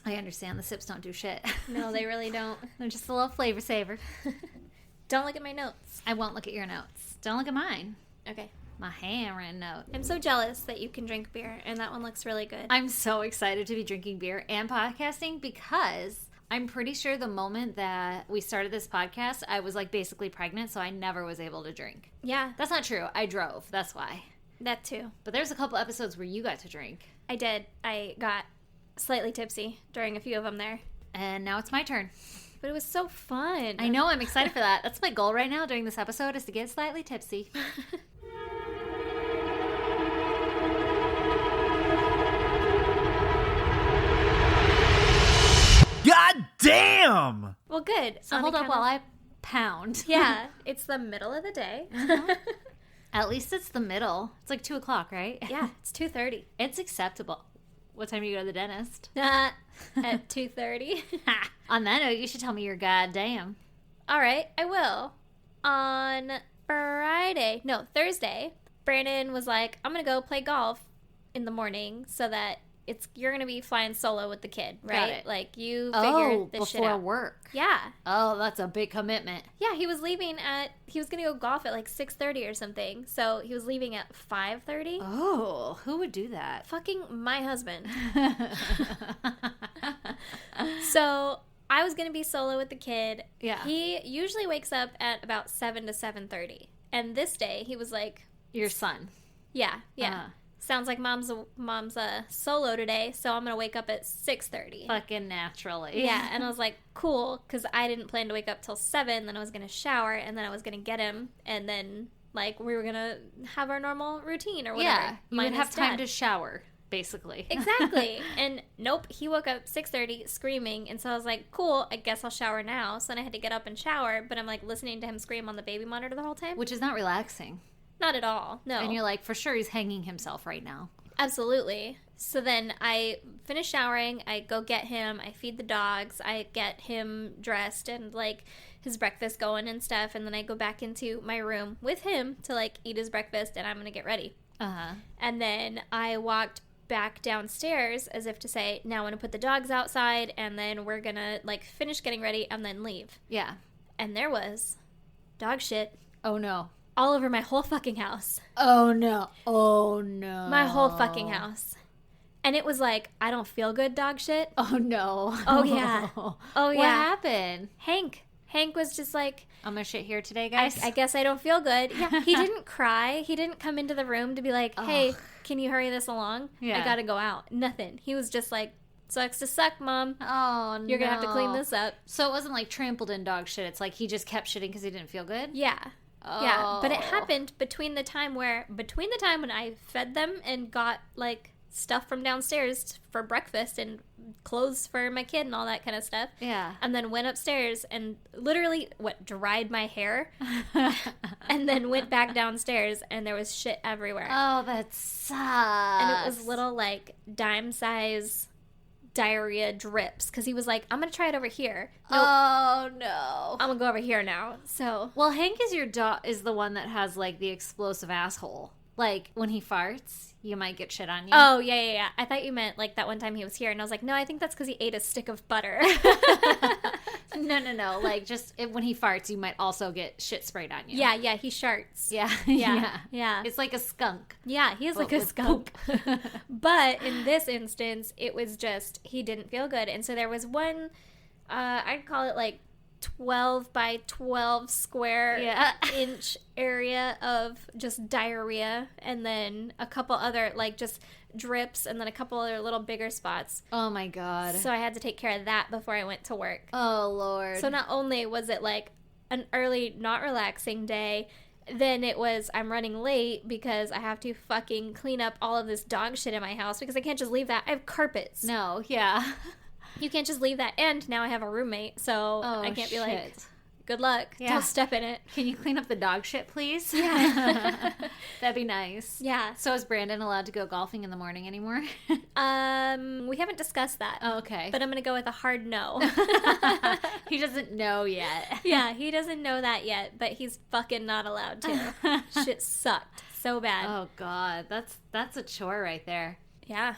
I understand. The sips don't do shit. No, they really don't. They're just a little flavor saver. Don't look at my notes. I won't look at your notes. Don't look at mine. Okay. My handwritten note. I'm so jealous that you can drink beer, and that one looks really good. I'm so excited to be drinking beer and podcasting because I'm pretty sure the moment that we started this podcast, I was like basically pregnant, so I never was able to drink. Yeah. That's not true. I drove. That's why. That too. But there's a couple episodes where you got to drink. I did. I got slightly tipsy during a few of them there. And now it's my turn. But it was so fun. I know. I'm excited for that. That's my goal right now during this episode is to get slightly tipsy. God damn! Well, good. So hold up while I pound. Yeah. It's the middle of the day. At least it's the middle. It's like 2 o'clock, right? Yeah. It's 2:30. It's acceptable. What time do you go to the dentist? At 2:30. On that note, you should tell me your goddamn. All right, I will. On Thursday, Brandon was like, I'm going to go play golf in the morning so that you're going to be flying solo with the kid, right? Got it. Like, you figured this shit out. Before work. Yeah. Oh, that's a big commitment. Yeah, he was going to go golf at like 6:30 or something. So he was leaving at 5:30. Oh, who would do that? Fucking my husband. So I was going to be solo with the kid. Yeah. He usually wakes up at about 7 to 7:30. And this day he was like, Your son. yeah. Sounds like mom's solo today, so I'm going to wake up at 6:30. Fucking naturally. Yeah, and I was like, cool, because I didn't plan to wake up till 7, then I was going to shower, and then I was going to get him, and then, like, we were going to have our normal routine or whatever. Yeah, you would have time to shower, basically. Exactly. And nope, he woke up 6:30 screaming, and so I was like, cool, I guess I'll shower now. So then I had to get up and shower, but I'm, like, listening to him scream on the baby monitor the whole time. Which is not relaxing. Not at all, no. And you're like, for sure he's hanging himself right now. Absolutely. So then I finish showering, I go get him, I feed the dogs, I get him dressed and, like, his breakfast going and stuff, and then I go back into my room with him to, like, eat his breakfast, and I'm going to get ready. Uh-huh. And then I walked back downstairs as if to say, now I'm going to put the dogs outside, and then we're going to, like, finish getting ready and then leave. Yeah. And there was dog shit. Oh, no. All over my whole fucking house. Oh, no. Oh, no. My whole fucking house. And it was like, I don't feel good dog shit. Oh, no. Oh, yeah. Oh, yeah. What happened? Hank was just like, I'm gonna shit here today, guys. I guess I don't feel good. Yeah, he didn't cry. He didn't come into the room to be like, hey, can you hurry this along? Yeah. I gotta go out. Nothing. He was just like, sucks to suck, Mom. Oh, no. You're gonna have to clean this up. So it wasn't like trampled in dog shit. It's like he just kept shitting because he didn't feel good? Yeah. Oh. Yeah, but it happened between the time when I fed them and got, like, stuff from downstairs for breakfast and clothes for my kid and all that kind of stuff. Yeah. And then went upstairs and literally, dried my hair and then went back downstairs and there was shit everywhere. Oh, that sucks. And it was little, like, dime-size diarrhea drips because he was like, I'm gonna try it over here. Nope. Oh no, I'm gonna go over here now. So well, Hank is your dog is the one that has like the explosive asshole. Like when he farts, you might get shit on you. Oh yeah. I thought you meant like that one time he was here, and I was like, no, I think that's because he ate a stick of butter. No. Like just when he farts, you might also get shit sprayed on you. Yeah. He sharts. Yeah. It's like a skunk. Yeah, he is like a skunk. But in this instance, it was just he didn't feel good, and so there was one. I'd call it like 12 by 12 square inch area of just diarrhea, and then a couple other like just drips, and then a couple other little bigger spots. Oh my god. So I had to take care of that before I went to work. Oh lord. So not only was it like an early not relaxing day, then it was I'm running late because I have to fucking clean up all of this dog shit in my house because I can't just leave that. I have carpets. No, yeah. You can't just leave that, and now I have a roommate, so I can't be like, good luck, don't step in it. Can you clean up the dog shit, please? Yeah. That'd be nice. Yeah. So is Brandon allowed to go golfing in the morning anymore? We haven't discussed that. Oh, okay. But I'm going to go with a hard no. He doesn't know yet. Yeah, he doesn't know that yet, but he's fucking not allowed to. Shit sucked so bad. Oh, God. That's a chore right there. Yeah.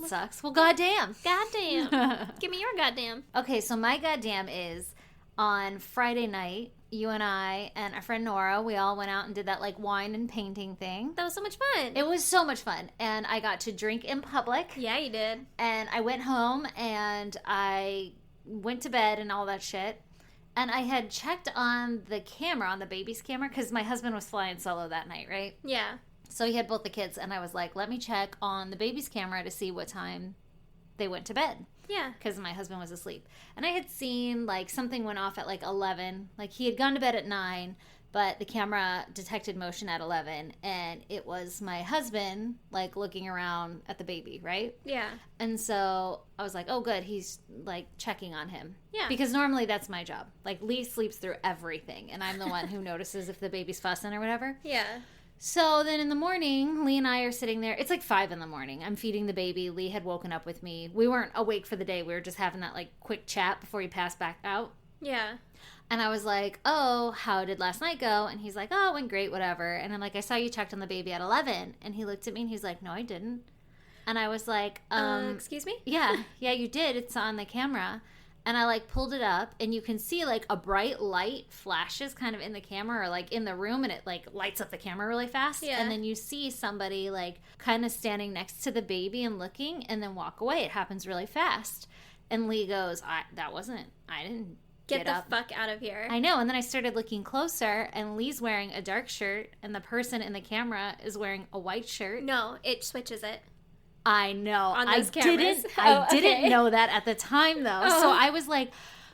That sucks. Well, goddamn. Goddamn. Give me your goddamn. Okay, so my goddamn is on Friday night, you and I and our friend Nora, we all went out and did that like wine and painting thing. That was so much fun. It was so much fun. And I got to drink in public. Yeah, you did. And I went home and I went to bed and all that shit. And I had checked on the camera, on the baby's camera, because my husband was flying solo that night, right? Yeah. So he had both the kids. And I was like, let me check on the baby's camera to see what time they went to bed. Yeah. Because my husband was asleep. And I had seen, like, something went off at, like, 11. Like, he had gone to bed at 9, but the camera detected motion at 11. And it was my husband, like, looking around at the baby, right? Yeah. And so I was like, oh, good. He's, like, checking on him. Yeah. Because normally that's my job. Like, Lee sleeps through everything. And I'm the one who notices if the baby's fussing or whatever. Yeah. So then in the morning, Lee and I are sitting there. It's like 5 in the morning. I'm feeding the baby. Lee had woken up with me. We weren't awake for the day. We were just having that like quick chat before he passed back out. Yeah. And I was like, oh, how did last night go? And he's like, oh, it went great, whatever. And I'm like, I saw you checked on the baby at 11. And he looked at me and he's like, no, I didn't. And I was like, excuse me? yeah, you did. It's on the camera. And I, like, pulled it up, and you can see, like, a bright light flashes kind of in the camera or, like, in the room, and it, like, lights up the camera really fast. Yeah. And then you see somebody, like, kind of standing next to the baby and looking, and then walk away. It happens really fast. And Lee goes, I didn't Get the up. fuck out of here. I know. And then I started looking closer, and Lee's wearing a dark shirt, and the person in the camera is wearing a white shirt. No, it switches it. I know. On those cameras? I Okay. didn't know that at the time, though. Oh. So I was like,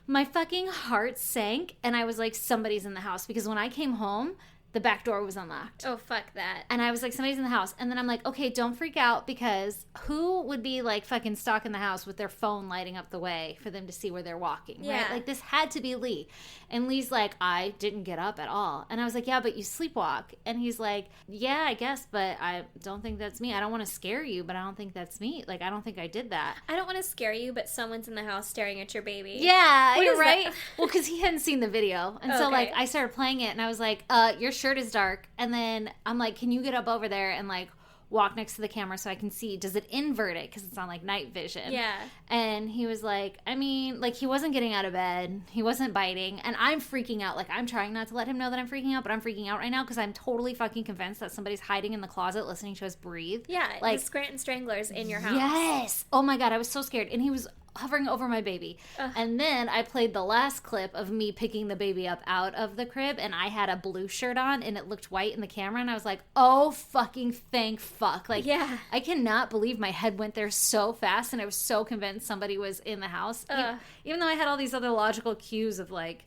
my fucking heart sank, and I was like, somebody's in the house. Because when I came home, the back door was unlocked. Oh, fuck that. And I was like, somebody's in the house. And then I'm like, okay, don't freak out, because who would be like fucking stalking the house with their phone lighting up the way for them to see where they're walking, Yeah. right? Like, this had to be Lee. And Lee's like, I didn't get up at all. And I was like, yeah, but you sleepwalk. And he's like, yeah, I guess, but I don't think that's me. I don't want to scare you, but I don't think that's me. Like, I don't think I did that. I don't want to scare you, but someone's in the house staring at your baby. Yeah, What you're is right. that? Well, because he hadn't seen the video. And so, Okay. like, I started playing it, and I was like, your shirt is dark. And then I'm like, can you get up over there and, like, walk next to the camera so I can see? Does it invert it? Because it's on, like, night vision. Yeah. And he was like, I mean, like, he wasn't getting out of bed. He wasn't biting. And I'm freaking out. Like, I'm trying not to let him know that I'm freaking out, but I'm freaking out right now because I'm totally fucking convinced that somebody's hiding in the closet listening to us breathe. Yeah, Like, the Scranton Stranglers in your house. yes. Oh, my God. I was so scared. And he was hovering over my baby. Ugh. And then I played the last clip of me picking the baby up out of the crib, and I had a blue shirt on, and it looked white in the camera, and I was like, oh, fucking thank fuck. Like, Yeah. I cannot believe my head went there so fast, and I was so convinced somebody was in the house. Even though I had all these other logical cues of, like,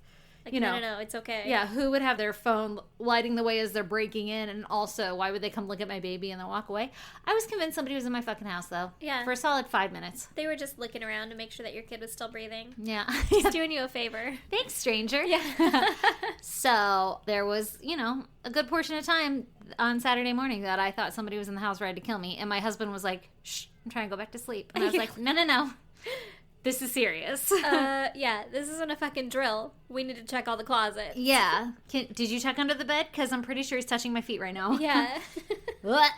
you know. No, it's okay. Yeah, who would have their phone lighting the way as they're breaking in, and also, why would they come look at my baby and then walk away? I was convinced somebody was in my fucking house, though. Yeah. For a solid 5 minutes. They were just looking around to make sure that your kid was still breathing. Yeah. Just doing you a favor. Thanks, stranger. Yeah. So there was, you know, a good portion of time on Saturday morning that I thought somebody was in the house ready to kill me. And my husband was like, shh, I'm trying to go back to sleep. And I was like, no. This is serious. Yeah, this isn't a fucking drill. We need to check all the closets. Yeah. Did you check under the bed? Because I'm pretty sure he's touching my feet right now. Yeah. What?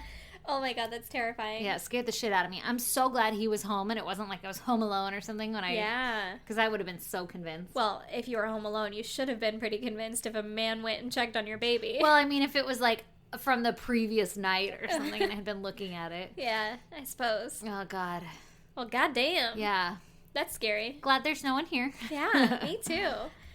Oh my God, that's terrifying. Yeah, it scared the shit out of me. I'm so glad he was home and it wasn't like I was home alone or something when I... Yeah. Because I would have been so convinced. Well, if you were home alone, you should have been pretty convinced if a man went and checked on your baby. Well, I mean, if it was like from the previous night or something and I had been looking at it. Yeah, I suppose. Oh, God. Well, goddamn. Yeah. That's scary. Glad there's no one here. Yeah, me too.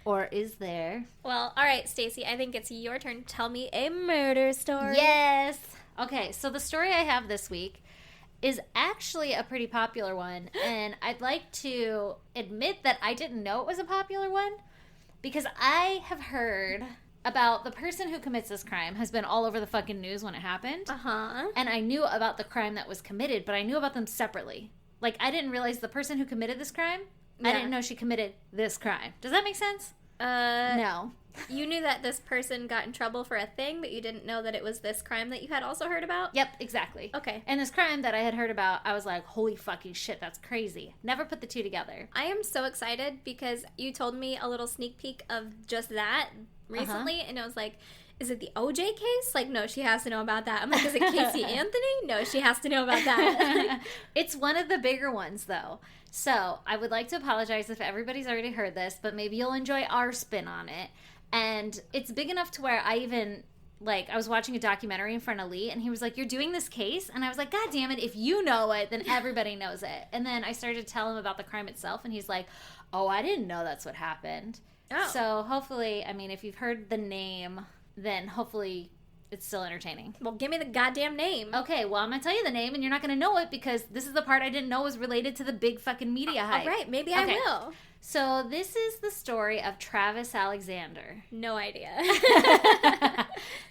Or is there? Well, all right, Stacey, I think it's your turn. Tell me a murder story. Yes. Okay, so the story I have this week is actually a pretty popular one, and I'd like to admit that I didn't know it was a popular one because I have heard about the person who commits this crime has been all over the fucking news when it happened. Uh-huh. And I knew about the crime that was committed, but I knew about them separately. Like, I didn't realize the person who committed this crime, I Yeah. didn't know she committed this crime. Does that make sense? No. You knew that this person got in trouble for a thing, but you didn't know that it was this crime that you had also heard about? Yep, exactly. Okay. And this crime that I had heard about, I was like, holy fucking shit, that's crazy. Never put the two together. I am so excited because you told me a little sneak peek of just that recently, and it was like, is it the OJ case? Like, no, she has to know about that. I'm like, is it Casey Anthony? No, she has to know about that. It's one of the bigger ones, though. So I would like to apologize if everybody's already heard this, but maybe you'll enjoy our spin on it. And it's big enough to where I even, like, I was watching a documentary in front of Lee, and he was like, you're doing this case? And I was like, God damn it, if you know it, then everybody knows it. And then I started to tell him about the crime itself, and he's like, oh, I didn't know that's what happened. Oh. So hopefully, I mean, if you've heard the name, then hopefully it's still entertaining. Well, give me the goddamn name. Okay, well, I'm going to tell you the name, and you're not going to know it because this is the part I didn't know was related to the big fucking media hype. All right, maybe I will. So this is the story of Travis Alexander. No idea.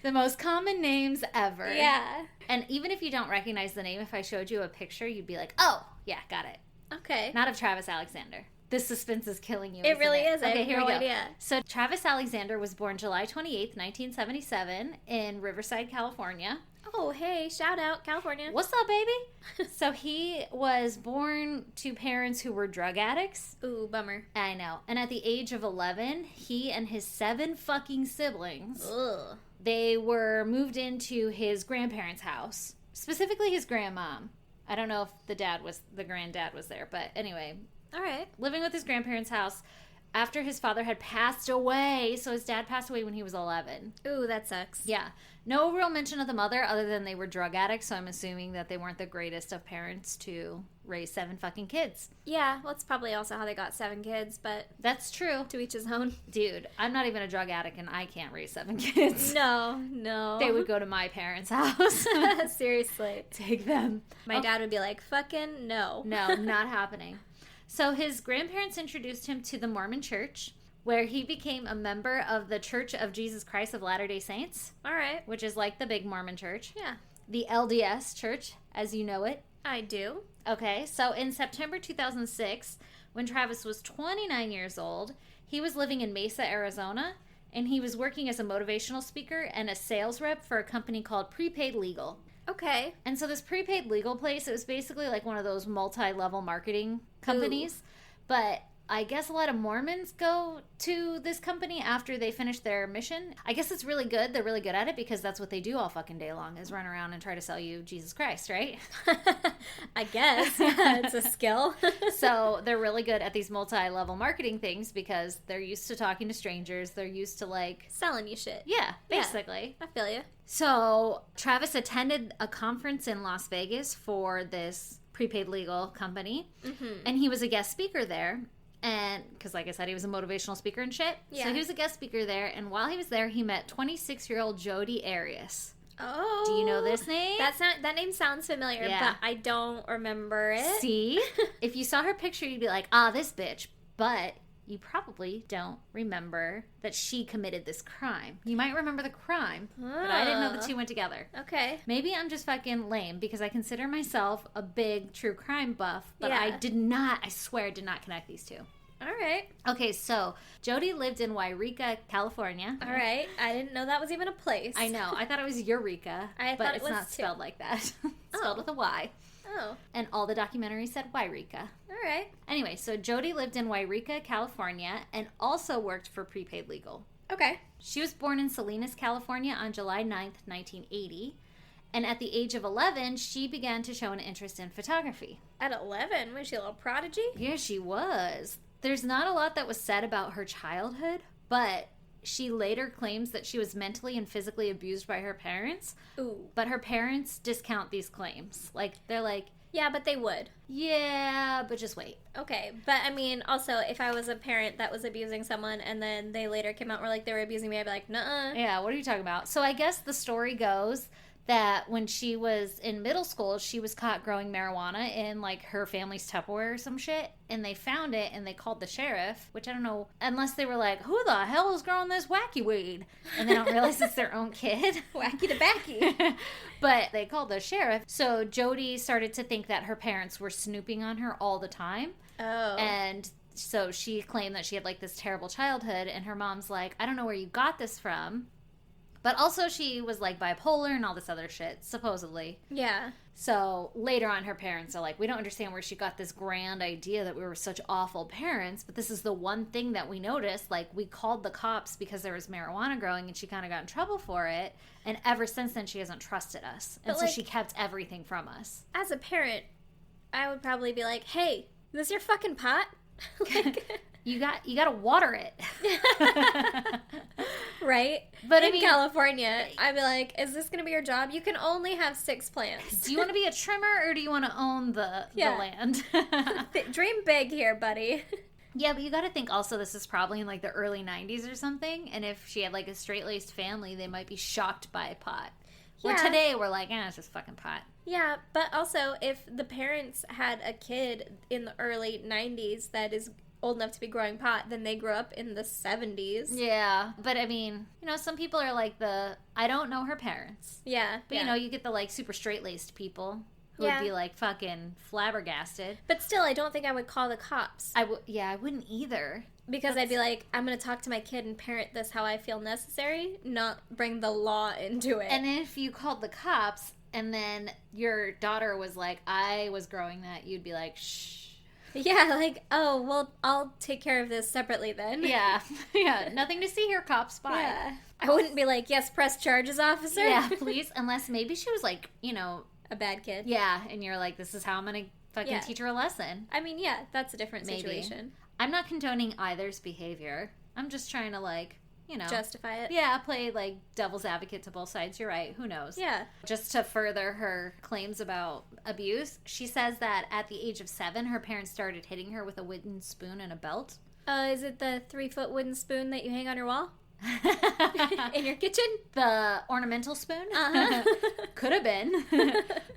The most common names ever. Yeah. And even if you don't recognize the name, if I showed you a picture, you'd be like, oh, yeah, got it. Okay. Not of Travis Alexander. This suspense is killing you. It really is. Okay, I have here no we go. idea. So Travis Alexander was born July 28th, 1977 in Riverside, California. Oh, hey, shout out, California. What's up, baby? So he was born to parents who were drug addicts. Ooh, bummer. I know. And at the age of 11, he and his 7 fucking siblings, Ugh. they were moved into his grandparents' house. Specifically his grandmom. I don't know if the granddad was there, but anyway. All right. Living with his grandparents' house after his father had passed away. So his dad passed away when he was 11. Ooh, that sucks. Yeah. No real mention of the mother other than they were drug addicts, so I'm assuming that they weren't the greatest of parents to raise 7 fucking kids. Yeah, well, it's probably also how they got 7 kids, but That's true. to each his own. Dude, I'm not even a drug addict and I can't raise 7 kids. No. They would go to my parents' house. Seriously. Take them. My dad would be like, fucking no. No, not happening. So his grandparents introduced him to the Mormon church, where he became a member of the Church of Jesus Christ of Latter-day Saints, All right. which is like the big Mormon church. Yeah. The LDS church, as you know it. I do. Okay, so in September 2006, when Travis was 29 years old, he was living in Mesa, Arizona, and he was working as a motivational speaker and a sales rep for a company called Prepaid Legal. Okay. And so this Prepaid Legal place, it was basically like one of those multi-level marketing companies. But I guess a lot of Mormons go to this company after they finish their mission. I guess it's really good. They're really good at it because that's what they do all fucking day long is run around and try to sell you Jesus Christ, right? I guess. Yeah, it's a skill. So they're really good at these multi-level marketing things because they're used to talking to strangers. They're used to like... Selling you shit. Yeah, basically. I feel you. So Travis attended a conference in Las Vegas for this Prepaid Legal company. Mm-hmm. And he was a guest speaker there. And because, like I said, he was a motivational speaker and shit. Yeah. So he was a guest speaker there. And while he was there, he met 26-year-old Jodi Arias. Oh. Do you know this name? That name sounds familiar, Yeah. but I don't remember it. See? If you saw her picture, you'd be like, this bitch. But you probably don't remember that she committed this crime. You might remember the crime, but I didn't know the two went together. Okay. Maybe I'm just fucking lame because I consider myself a big true crime buff, but Yeah. I swear, did not connect these two. All right. Okay, so Jodi lived in Wairika, California. All right. I didn't know that was even a place. I know. I thought it was Eureka, I but thought it it's was not too. spelled like that. It's spelled Oh. with a Y. Oh. And all the documentaries said Wairika. All right. Anyway, so Jodi lived in Wairika, California, and also worked for Prepaid Legal. Okay. She was born in Salinas, California on July 9th, 1980. And at the age of 11, she began to show an interest in photography. At 11, was she a little prodigy? Yeah, she was. There's not a lot that was said about her childhood, but she later claims that she was mentally and physically abused by her parents. Ooh. But her parents discount these claims. Like, they're like, Yeah, but they would. yeah, but just wait. Okay, but I mean, also, if I was a parent that was abusing someone and then they later came out and were like they were abusing me, I'd be like, nuh-uh. Yeah, what are you talking about? So I guess the story goes that when she was in middle school, she was caught growing marijuana in, like, her family's Tupperware or some shit, and they found it, and they called the sheriff, which I don't know, unless they were like, who the hell is growing this wacky weed? And they don't realize it's their own kid. Wacky tobacky. But they called the sheriff. So Jodi started to think that her parents were snooping on her all the time. Oh. And so she claimed that she had, like, this terrible childhood, and her mom's like, I don't know where you got this from, But also she was, like, bipolar and all this other shit, supposedly. Yeah. So later on, her parents are like, we don't understand where she got this grand idea that we were such awful parents, but this is the one thing that we noticed. Like, we called the cops because there was marijuana growing and she kind of got in trouble for it. And ever since then, she hasn't trusted us. And But, so like, she kept everything from us. As a parent, I would probably be like, hey, is this your fucking pot? Like... You gotta water it. Right? But in California, I'd be like, is this going to be your job? You can only have 6 plants. Do you want to be a trimmer or do you want to own the land? Dream big here, buddy. Yeah, but you gotta think also this is probably in like the early 90s or something. And if she had like a straight-laced family, they might be shocked by pot. Where today we're like, it's just fucking pot. Yeah, but also if the parents had a kid in the early 90s that is old enough to be growing pot, then they grew up in the 70s. Yeah, but I mean, some people are like I don't know her parents. Yeah. But you get the like super straight-laced people who would be like fucking flabbergasted. But still, I don't think I would call the cops. I wouldn't either. Because I'd be like, I'm going to talk to my kid and parent this how I feel necessary, not bring the law into it. And if you called the cops and then your daughter was like, I was growing that, you'd be like, shh. Yeah, like, oh, well, I'll take care of this separately then. Yeah, nothing to see here, cops, bye. Yeah. I wouldn't be like, yes, press charges, officer. Yeah, please, unless maybe she was like, a bad kid. Yeah, and you're like, this is how I'm going to fucking teach her a lesson. I mean, yeah, that's a different situation. I'm not condoning either's behavior. I'm just trying to, like, justify it. Yeah, play, like, devil's advocate to both sides. You're right. Who knows? Yeah. Just to further her claims about abuse, she says that at the age of 7, her parents started hitting her with a wooden spoon and a belt. Is it the 3-foot wooden spoon that you hang on your wall? In your kitchen? The ornamental spoon? Uh-huh. Could have been.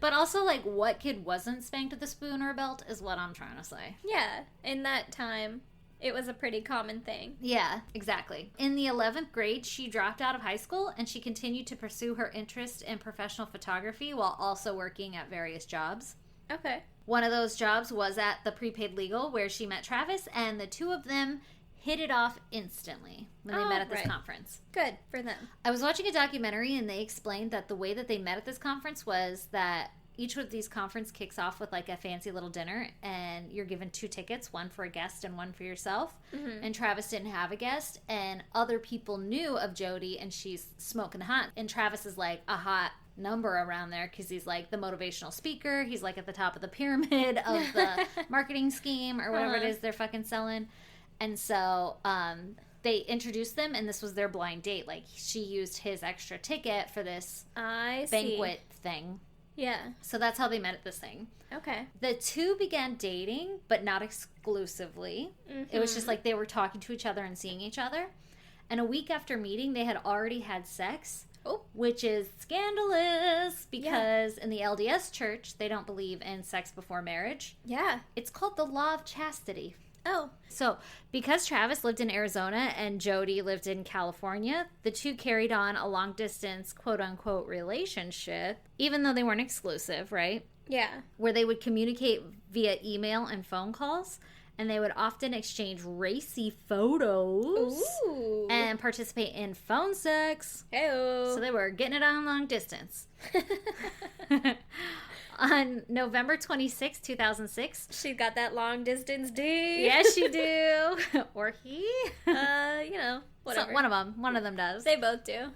But also, like, what kid wasn't spanked with a spoon or a belt is what I'm trying to say. Yeah. In that time, it was a pretty common thing. Yeah, exactly. In the 11th grade, she dropped out of high school and she continued to pursue her interest in professional photography while also working at various jobs. Okay. One of those jobs was at the Prepaid Legal where she met Travis, and the two of them hit it off instantly when they met at this conference. Good for them. I was watching a documentary and they explained that the way that they met at this conference was that each of these conference kicks off with like a fancy little dinner and you're given 2 tickets, one for a guest and one for yourself. Mm-hmm. And Travis didn't have a guest and other people knew of Jodi and she's smoking hot. And Travis is like a hot number around there because he's like the motivational speaker. He's like at the top of the pyramid of the marketing scheme or whatever it is they're fucking selling. And so they introduced them, and this was their blind date. Like, she used his extra ticket for this banquet thing. Yeah. So that's how they met at this thing. Okay. The two began dating, but not exclusively. Mm-hmm. It was just like they were talking to each other and seeing each other. And a week after meeting, they had already had sex. Oh. Which is scandalous because in the LDS church, they don't believe in sex before marriage. Yeah. It's called the law of chastity. Oh. So, because Travis lived in Arizona and Jodi lived in California, the two carried on a long-distance, quote-unquote, relationship, even though they weren't exclusive, right? Yeah. Where they would communicate via email and phone calls, and they would often exchange racy photos. Ooh. And participate in phone sex. Hey-o. So they were getting it on long distance. On November 26, 2006. She got that long distance D. Yes, she do. Or he. Whatever. So, one of them does. They both do.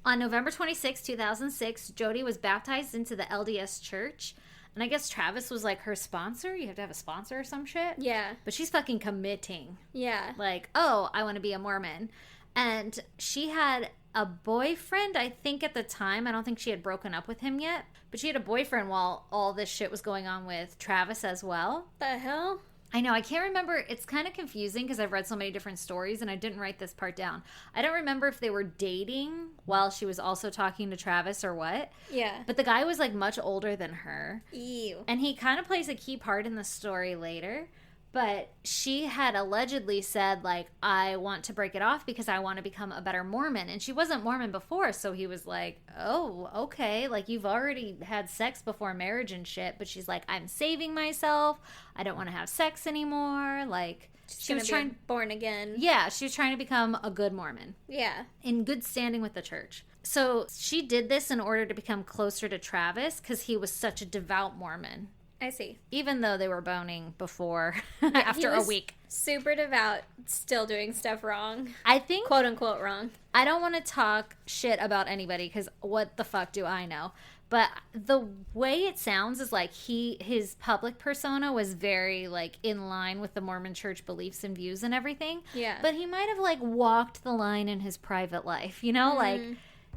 On November 26, 2006, Jodi was baptized into the LDS church. And I guess Travis was like her sponsor. You have to have a sponsor or some shit. Yeah. But she's fucking committing. Yeah. Like, oh, I want to be a Mormon. And she had a boyfriend, I think, at the time. I don't think she had broken up with him yet. But she had a boyfriend while all this shit was going on with Travis as well. The hell? I know. I can't remember. It's kind of confusing because I've read so many different stories and I didn't write this part down. I don't remember if they were dating while she was also talking to Travis or what. Yeah. But the guy was like much older than her. Ew. And he kind of plays a key part in the story later. But she had allegedly said, like, I want to break it off because I want to become a better Mormon. And she wasn't Mormon before, so he was like, oh, okay. Like, you've already had sex before marriage and shit. But she's like, I'm saving myself. I don't want to have sex anymore. Like, she was trying born again. Yeah, she was trying to become a good Mormon. Yeah. In good standing with the church. So she did this in order to become closer to Travis because he was such a devout Mormon. I see. Even though they were boning before, after a week. Super devout, still doing stuff wrong. I think... quote unquote wrong. I don't want to talk shit about anybody because what the fuck do I know? But the way it sounds is like his public persona was very, like, in line with the Mormon church beliefs and views and everything. Yeah. But he might have, like, walked the line in his private life, you know? Like,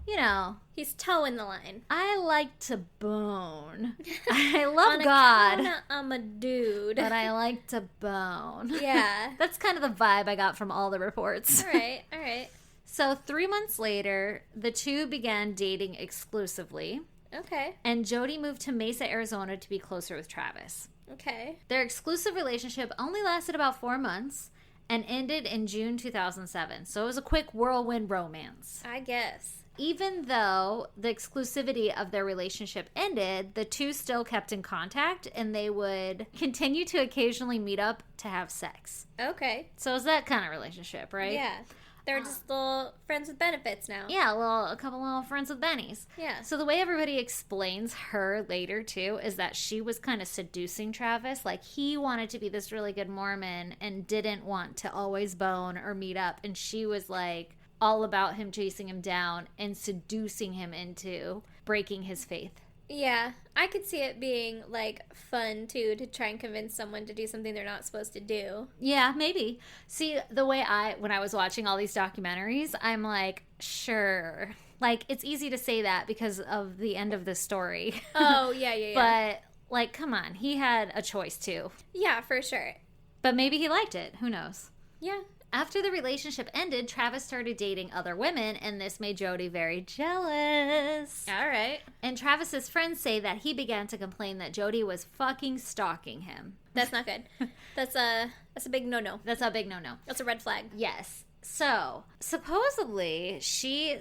you know. He's toeing the line. I like to bone. I love God. I'm a dude. But I like to bone. Yeah. That's kind of the vibe I got from all the reports. All right. So 3 months later, the two began dating exclusively. Okay. And Jodi moved to Mesa, Arizona to be closer with Travis. Okay. Their exclusive relationship only lasted about 4 months and ended in June 2007. So it was a quick whirlwind romance. I guess. Even though the exclusivity of their relationship ended, the two still kept in contact and they would continue to occasionally meet up to have sex. Okay. So it's that kind of relationship, right? Yeah. They're just little friends with benefits now. Yeah, a couple little friends with bennies. Yeah. So the way everybody explains her later, too, is that she was kind of seducing Travis. Like, he wanted to be this really good Mormon and didn't want to always bone or meet up. And she was, like, all about him chasing him down and seducing him into breaking his faith. Yeah, I could see it being, like, fun, too, to try and convince someone to do something they're not supposed to do. Yeah, maybe. See, the way when I was watching all these documentaries, I'm like, sure. Like, it's easy to say that because of the end of the story. Oh, yeah. But, like, come on. He had a choice, too. Yeah, for sure. But maybe he liked it. Who knows? Yeah. After the relationship ended, Travis started dating other women, and this made Jodi very jealous. All right. And Travis's friends say that he began to complain that Jodi was fucking stalking him. That's not good. That's a big no-no. That's a big no-no. That's a red flag. Yes. So, supposedly,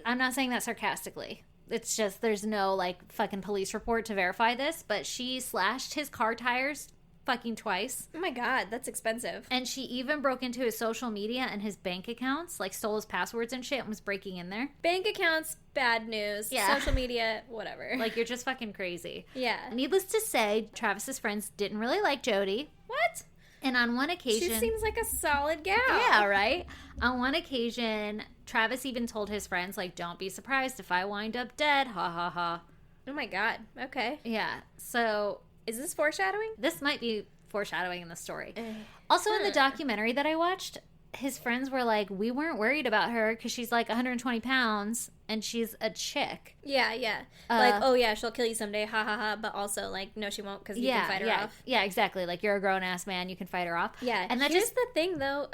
I'm not saying that sarcastically. It's just there's no, like, fucking police report to verify this, but she slashed his car tires fucking twice. Oh my God, that's expensive. And she even broke into his social media and his bank accounts, like stole his passwords and shit and was breaking in there. Bank accounts, bad news. Yeah. Social media, whatever. Like, you're just fucking crazy. Yeah. Needless to say, Travis's friends didn't really like Jodi. What? And on one occasion... She seems like a solid gal. Yeah, right? On one occasion, Travis even told his friends, like, don't be surprised if I wind up dead. Ha ha ha. Oh my God. Okay. Yeah. So... Is this foreshadowing? This might be foreshadowing in the story. Also, in the documentary that I watched, his friends were like, we weren't worried about her because she's like 120 pounds and she's a chick. Yeah. Like, oh yeah, she'll kill you someday, ha ha ha, but also like, no she won't because you can fight her off. Yeah, exactly. Like, you're a grown-ass man, you can fight her off. Yeah, and that's here's just the thing though,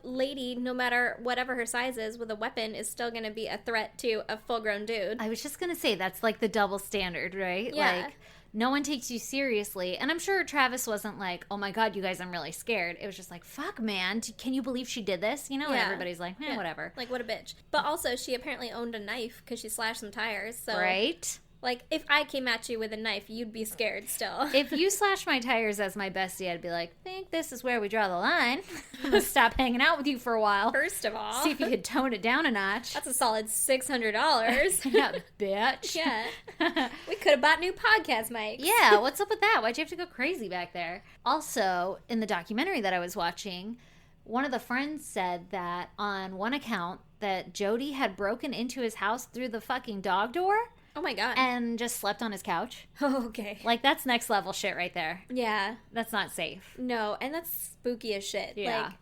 lady, no matter whatever her size is, with a weapon is still going to be a threat to a full-grown dude. I was just going to say, that's like the double standard, right? Yeah. Like, no one takes you seriously. And I'm sure Travis wasn't like, oh my God, you guys, I'm really scared. It was just like, fuck, man. Can you believe she did this? You know, and everybody's like, whatever. Like, what a bitch. But also, she apparently owned a knife because she slashed some tires. So, right? Like, if I came at you with a knife, you'd be scared still. If you slash my tires as my bestie, I'd be like, think this is where we draw the line. I'm going to stop hanging out with you for a while. First of all. See if you could tone it down a notch. That's a solid $600. Yeah, bitch. Yeah. We could have bought new podcast mics. Yeah, what's up with that? Why'd you have to go crazy back there? Also, in the documentary that I was watching, one of the friends said that on one account that Jodi had broken into his house through the fucking dog door. Oh my God. And just slept on his couch. Oh, okay. Like, that's next level shit right there. Yeah. That's not safe. No, and that's spooky as shit. Yeah. Like,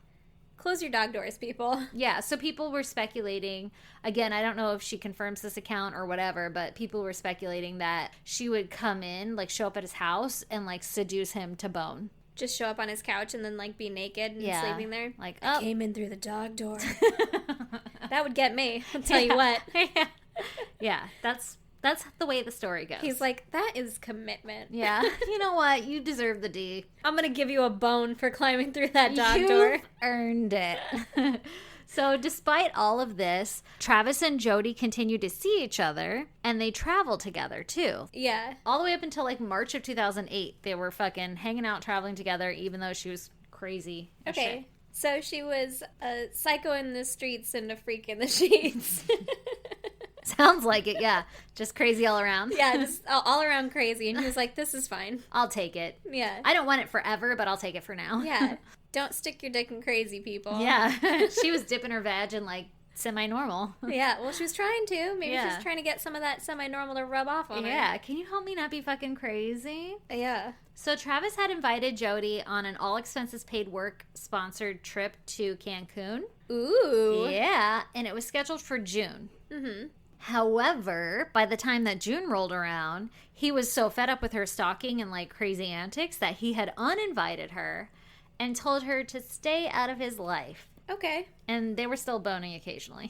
close your dog doors, people. Yeah, so people were speculating, again, I don't know if she confirms this account or whatever, but people were speculating that she would come in, like, show up at his house and, like, seduce him to bone. Just show up on his couch and then, like, be naked and sleeping there. Like, I came in through the dog door. That would get me, I'll tell you what. Yeah, that's That's the way the story goes. He's like, that is commitment. yeah, you know what? You deserve the D. I'm going to give you a bone for climbing through that dog You've door. earned it. So despite all of this, Travis and Jodi continue to see each other, and they travel together too. Yeah. All the way up until like March of 2008, they were fucking hanging out, traveling together, even though she was crazy as Okay. shit. So she was a psycho in the streets and a freak in the sheets. Sounds like it, yeah. Just crazy all around. Yeah, just all around crazy. And he was like, this is fine. I'll take it. Yeah. I don't want it forever, but I'll take it for now. Yeah. Don't stick your dick in crazy, people. Yeah. She was dipping her vag in like semi-normal. Yeah, well, she was trying to. Maybe Yeah. she's trying to get some of that semi-normal to rub off on her. Yeah. Can you help me not be fucking crazy? Yeah. So Travis had invited Jodi on an all-expenses-paid work-sponsored trip to Cancun. Ooh. Yeah, and it was scheduled for June. Mm-hmm. However, by the time that June rolled around, he was so fed up with her stalking and like crazy antics that he had uninvited her and told her to stay out of his life. Okay. And they were still boning occasionally,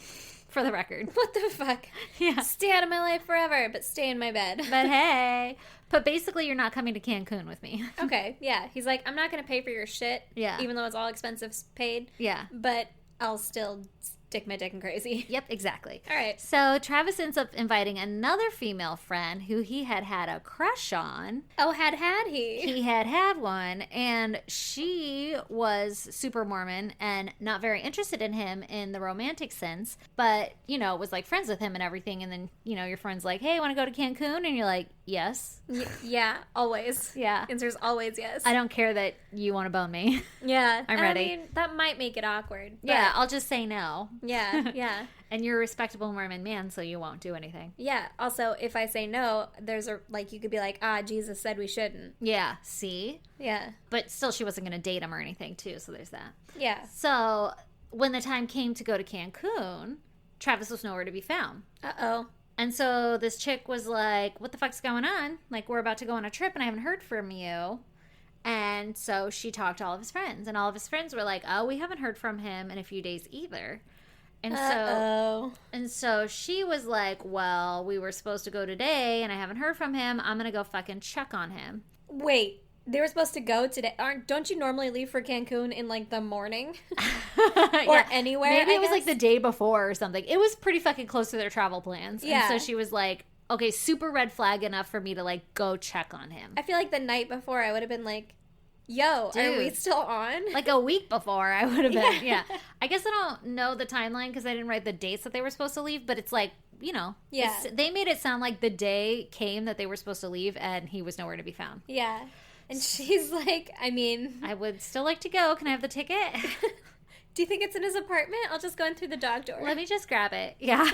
for the record. What the fuck? Yeah. Stay out of my life forever, but stay in my bed. But hey. But basically, you're not coming to Cancun with me. Okay, yeah. He's like, I'm not going to pay for your shit. Yeah. Even though it's all expenses paid. Yeah. But I'll still stick my dick in crazy. Yep, exactly. All right. So Travis ends up inviting another female friend who he had a crush on. Oh, had he? He had one, and she was super Mormon and not very interested in him in the romantic sense, but, you know, was like friends with him and everything. And then, you know, your friend's like, hey, want to go to Cancun? And you're like, yes. Yeah, always. Yeah. Answer's always yes. I don't care that you want to bone me. Yeah. I'm ready. I mean, that might make it awkward. But Yeah, I'll just say no. Yeah, yeah. And you're a respectable Mormon man, so you won't do anything. Yeah. Also, if I say no, there's a, like, you could be like, Jesus said we shouldn't. Yeah, see? Yeah. But still, she wasn't going to date him or anything, too, so there's that. Yeah. So when the time came to go to Cancun, Travis was nowhere to be found. Uh-oh. And so this chick was like, what the fuck's going on? Like, we're about to go on a trip and I haven't heard from you. And so she talked to all of his friends, and all of his friends were like, oh, we haven't heard from him in a few days either. And so she was like, well, we were supposed to go today and I haven't heard from him. I'm going to go fucking check on him. Wait, they were supposed to go today. Don't you normally leave for Cancun in like the morning? Or Yeah. anywhere? Maybe it was I like the day before or something. It was pretty fucking close to their travel plans. Yeah. And so she was like, okay, super red flag enough for me to like go check on him. I feel like the night before I would have been like, yo, are we Dude. still on? Like a week before I would have been. Yeah. Yeah. I guess I don't know the timeline because I didn't write the dates that they were supposed to leave, but it's like, you know, Yeah. they made it sound like the day came that they were supposed to leave and he was nowhere to be found. Yeah. And she's like, I mean, I would still like to go. Can I have the ticket? do you think it's in his apartment? I'll just go in through the dog door. Let me just grab it. Yeah.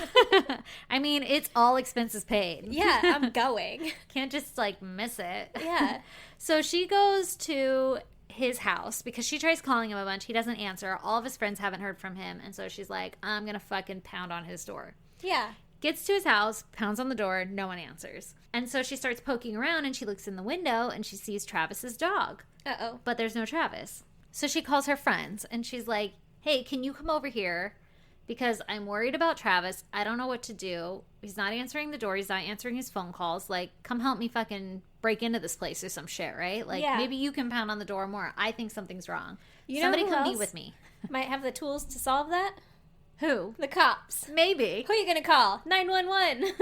I mean, it's all expenses paid. Yeah, I'm going. Can't just like miss it. Yeah. So she goes to his house because she tries calling him a bunch. He doesn't answer. All of his friends haven't heard from him. And so she's like, I'm going to fucking pound on his door. Yeah. Gets to his house, pounds on the door, no one answers. And so she starts poking around and she looks in the window and she sees Travis's dog. Uh-oh. But there's no Travis. So she calls her friends and she's like, hey, can you come over here? Because I'm worried about Travis. I don't know what to do. He's not answering the door. He's not answering his phone calls. Like, come help me fucking break into this place or some shit, right? Like, Yeah. maybe you can pound on the door more. I think something's wrong. You know Somebody who come else meet with me. Might have the tools to solve that? Who? The cops. Maybe. Who are you going to call? 911.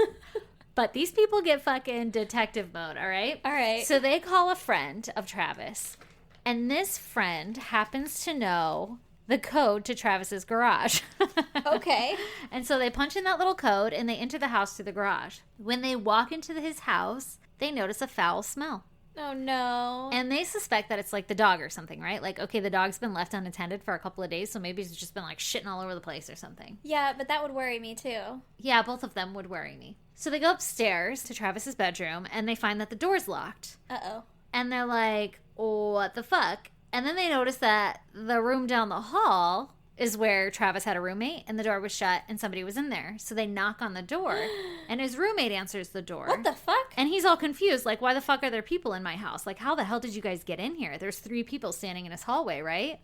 But these people get fucking detective mode, all right? All right. So they call a friend of Travis, and this friend happens to know the code to Travis's garage. Okay. And so they punch in that little code, and they enter the house through the garage. When they walk into his house, they notice a foul smell. Oh, no. And they suspect that it's like the dog or something, right? Like, okay, the dog's been left unattended for a couple of days, so maybe it's just been like shitting all over the place or something. Yeah, but that would worry me, too. Yeah, both of them would worry me. So they go upstairs to Travis's bedroom, and they find that the door's locked. Uh-oh. And they're like, what the fuck? And then they notice that the room down the hall is where Travis had a roommate, and the door was shut, and somebody was in there. So they knock on the door, and his roommate answers the door. What the fuck? And he's all confused, like, why the fuck are there people in my house? Like, how the hell did you guys get in here? There's 3 people standing in his hallway, right?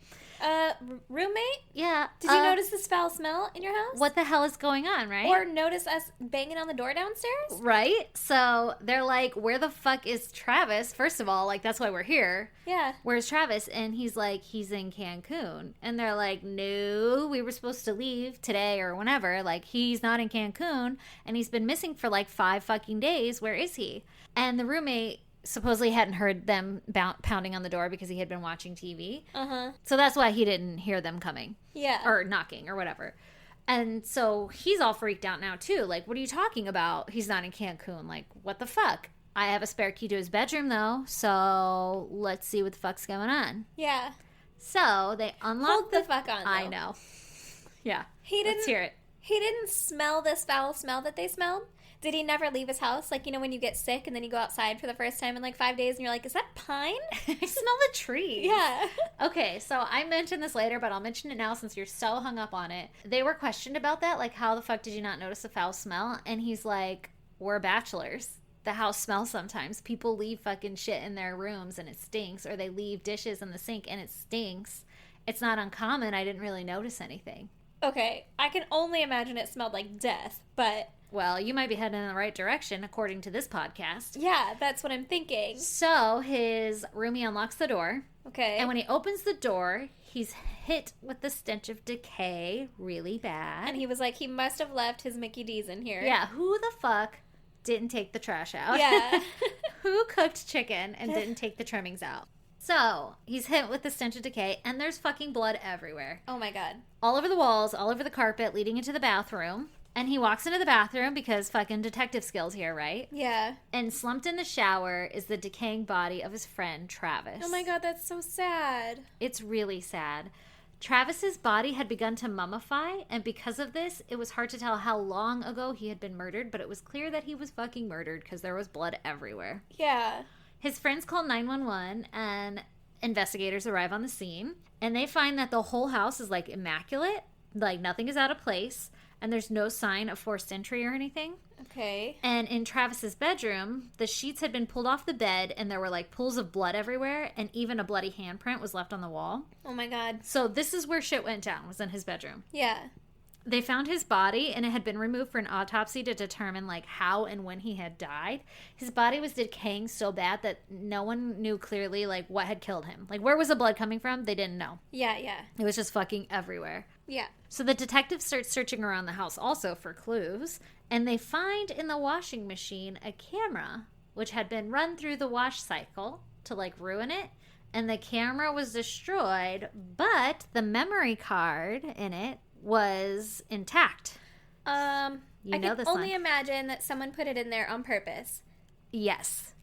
Roommate? Yeah. Did you notice this foul smell in your house? What the hell is going on, right? Or notice us banging on the door downstairs? Right? So they're like, where the fuck is Travis? First of all, like, that's why we're here. Yeah. Where's Travis? And he's like, he's in Cancun. And they're like, no, we were supposed to leave today or whenever. Like, he's not in Cancun. And he's been missing for like 5 fucking days. Where is he? And the roommate supposedly hadn't heard them pounding on the door because he had been watching TV. Uh-huh. So that's why he didn't hear them coming. Yeah. Or knocking or whatever. And so he's all freaked out now too. Like, what are you talking about? He's not in Cancun. Like, what the fuck? I have a spare key to his bedroom though. So let's see what the fuck's going on. Yeah. So they unlock Hold the fuck on, though. I know. Yeah. He didn't Let's hear it. He didn't smell this foul smell that they smelled? Did he never leave his house? Like, you know, when you get sick and then you go outside for the first time in like 5 days and you're like, is that pine? I smell the trees. Yeah. Okay, so I mentioned this later, but I'll mention it now since you're so hung up on it. They were questioned about that, like, how the fuck did you not notice the foul smell? And he's like, we're bachelors. The house smells sometimes. People leave fucking shit in their rooms and it stinks, or they leave dishes in the sink and it stinks. It's not uncommon. I didn't really notice anything. Okay, I can only imagine it smelled like death, but... Well, you might be heading in the right direction, according to this podcast. Yeah, that's what I'm thinking. So his roomie unlocks the door. Okay. And when he opens the door, he's hit with the stench of decay really bad. And he was like, he must have left his Mickey D's in here. Yeah, who the fuck didn't take the trash out? Yeah. Who cooked chicken and didn't take the trimmings out? So he's hit with the stench of decay, and there's fucking blood everywhere. Oh my god. All over the walls, all over the carpet, leading into the bathroom. And he walks into the bathroom because fucking detective skills here, right? Yeah. And slumped in the shower is the decaying body of his friend, Travis. Oh my god, that's so sad. It's really sad. Travis's body had begun to mummify, and because of this, it was hard to tell how long ago he had been murdered, but it was clear that he was fucking murdered because there was blood everywhere. Yeah. His friends call 911, and investigators arrive on the scene, and they find that the whole house is, like, immaculate, like, nothing is out of place, and there's no sign of forced entry or anything. Okay. And in Travis's bedroom, the sheets had been pulled off the bed, and there were, like, pools of blood everywhere, and even a bloody handprint was left on the wall. Oh my god. So this is where shit went down, was in his bedroom. Yeah. They found his body, and it had been removed for an autopsy to determine, like, how and when he had died. His body was decaying so bad that no one knew clearly, like, what had killed him. Like, where was the blood coming from? They didn't know. Yeah, yeah. It was just fucking everywhere. Yeah. So the detectives start searching around the house also for clues, and they find in the washing machine a camera, which had been run through the wash cycle to, like, ruin it. And the camera was destroyed, but the memory card in it was intact. I know can this only line. imagine that someone put it in there on purpose. Yes,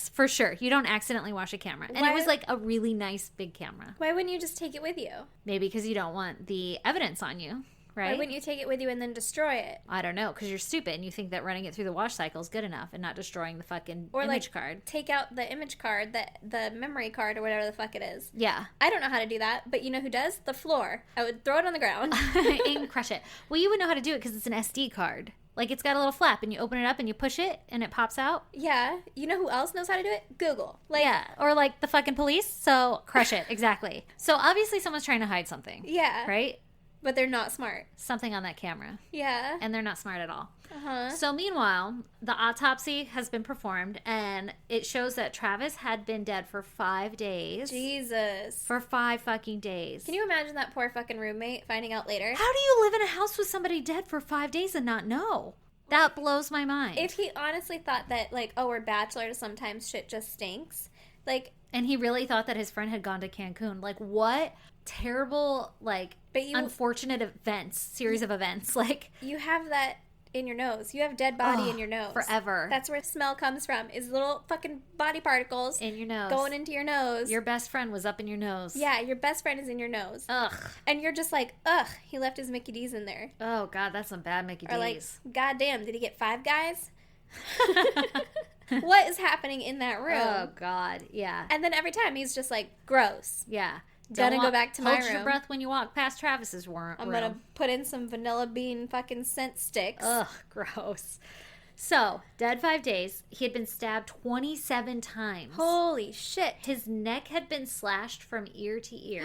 for sure. You don't accidentally wash a camera. And Why- it was like a really nice big camera. Why wouldn't you just take it with you? Maybe because you don't want the evidence on you, right? Why wouldn't you take it with you and then destroy it? I don't know, because you're stupid and you think that running it through the wash cycle is good enough and not destroying the fucking Or image like card. take out the image card, the memory card or whatever the fuck it is. Yeah. I don't know how to do that, but you know who does? The floor. I would throw it on the ground. And crush it. Well, you would know how to do it because it's an SD card. Like, it's got a little flap, and you open it up, and you push it, and it pops out. Yeah. You know who else knows how to do it? Google. Like, Yeah, or like the fucking police. So crush it, exactly. So obviously someone's trying to hide something, yeah. right? But they're not smart. Something on that camera, Yeah. and they're not smart at all. Uh-huh. So meanwhile, the autopsy has been performed, and it shows that Travis had been dead for 5 days. Jesus. For 5 fucking days. Can you imagine that poor fucking roommate finding out later? How do you live in a house with somebody dead for 5 days and not know? That blows my mind. If he honestly thought that, like, oh, we're bachelors, sometimes shit just stinks. Like, and he really thought that his friend had gone to Cancun. Like, what terrible, like, but you unfortunate series of events. Like, you have that in your nose. You have dead body in your nose. Forever. That's where smell comes from, is little fucking body particles in your nose. going into your nose. Your best friend was up in your nose. Yeah, your best friend is in your nose. Ugh. And you're just like, ugh, he left his Mickey D's in there. Oh, God, that's some bad Mickey D's. Or like, goddamn, did he get 5 guys? What is happening in that room? Oh, God, yeah. And then every time he's just like, gross. Yeah. Gonna go back to my Hold your room. breath when you walk past Travis's room. I'm gonna put in some vanilla bean fucking scent sticks. Ugh, gross. So, dead 5 days. He had been stabbed 27 times. Holy shit. His neck had been slashed from ear to ear.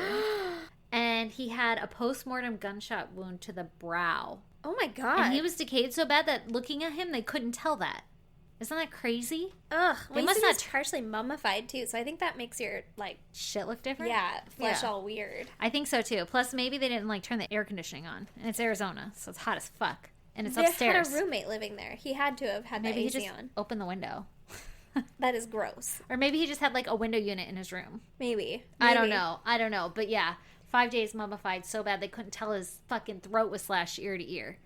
And he had a post-mortem gunshot wound to the brow. Oh my God. And he was decayed so bad that looking at him, they couldn't tell that. Isn't that crazy? Ugh. They Well, must must not- partially mummified too, so I think that makes your, like, Shit look different? flesh Yeah. all weird. I think so too. Plus, maybe they didn't like turn the air conditioning on. And it's Arizona, so it's hot as fuck. And it's They upstairs. had a roommate living there. He had to have had Maybe he the AC just on. opened the window. That is gross. Or maybe he just had like a window unit in his room. Maybe. I don't know. But yeah, 5 days mummified so bad they couldn't tell his fucking throat was slashed ear to ear.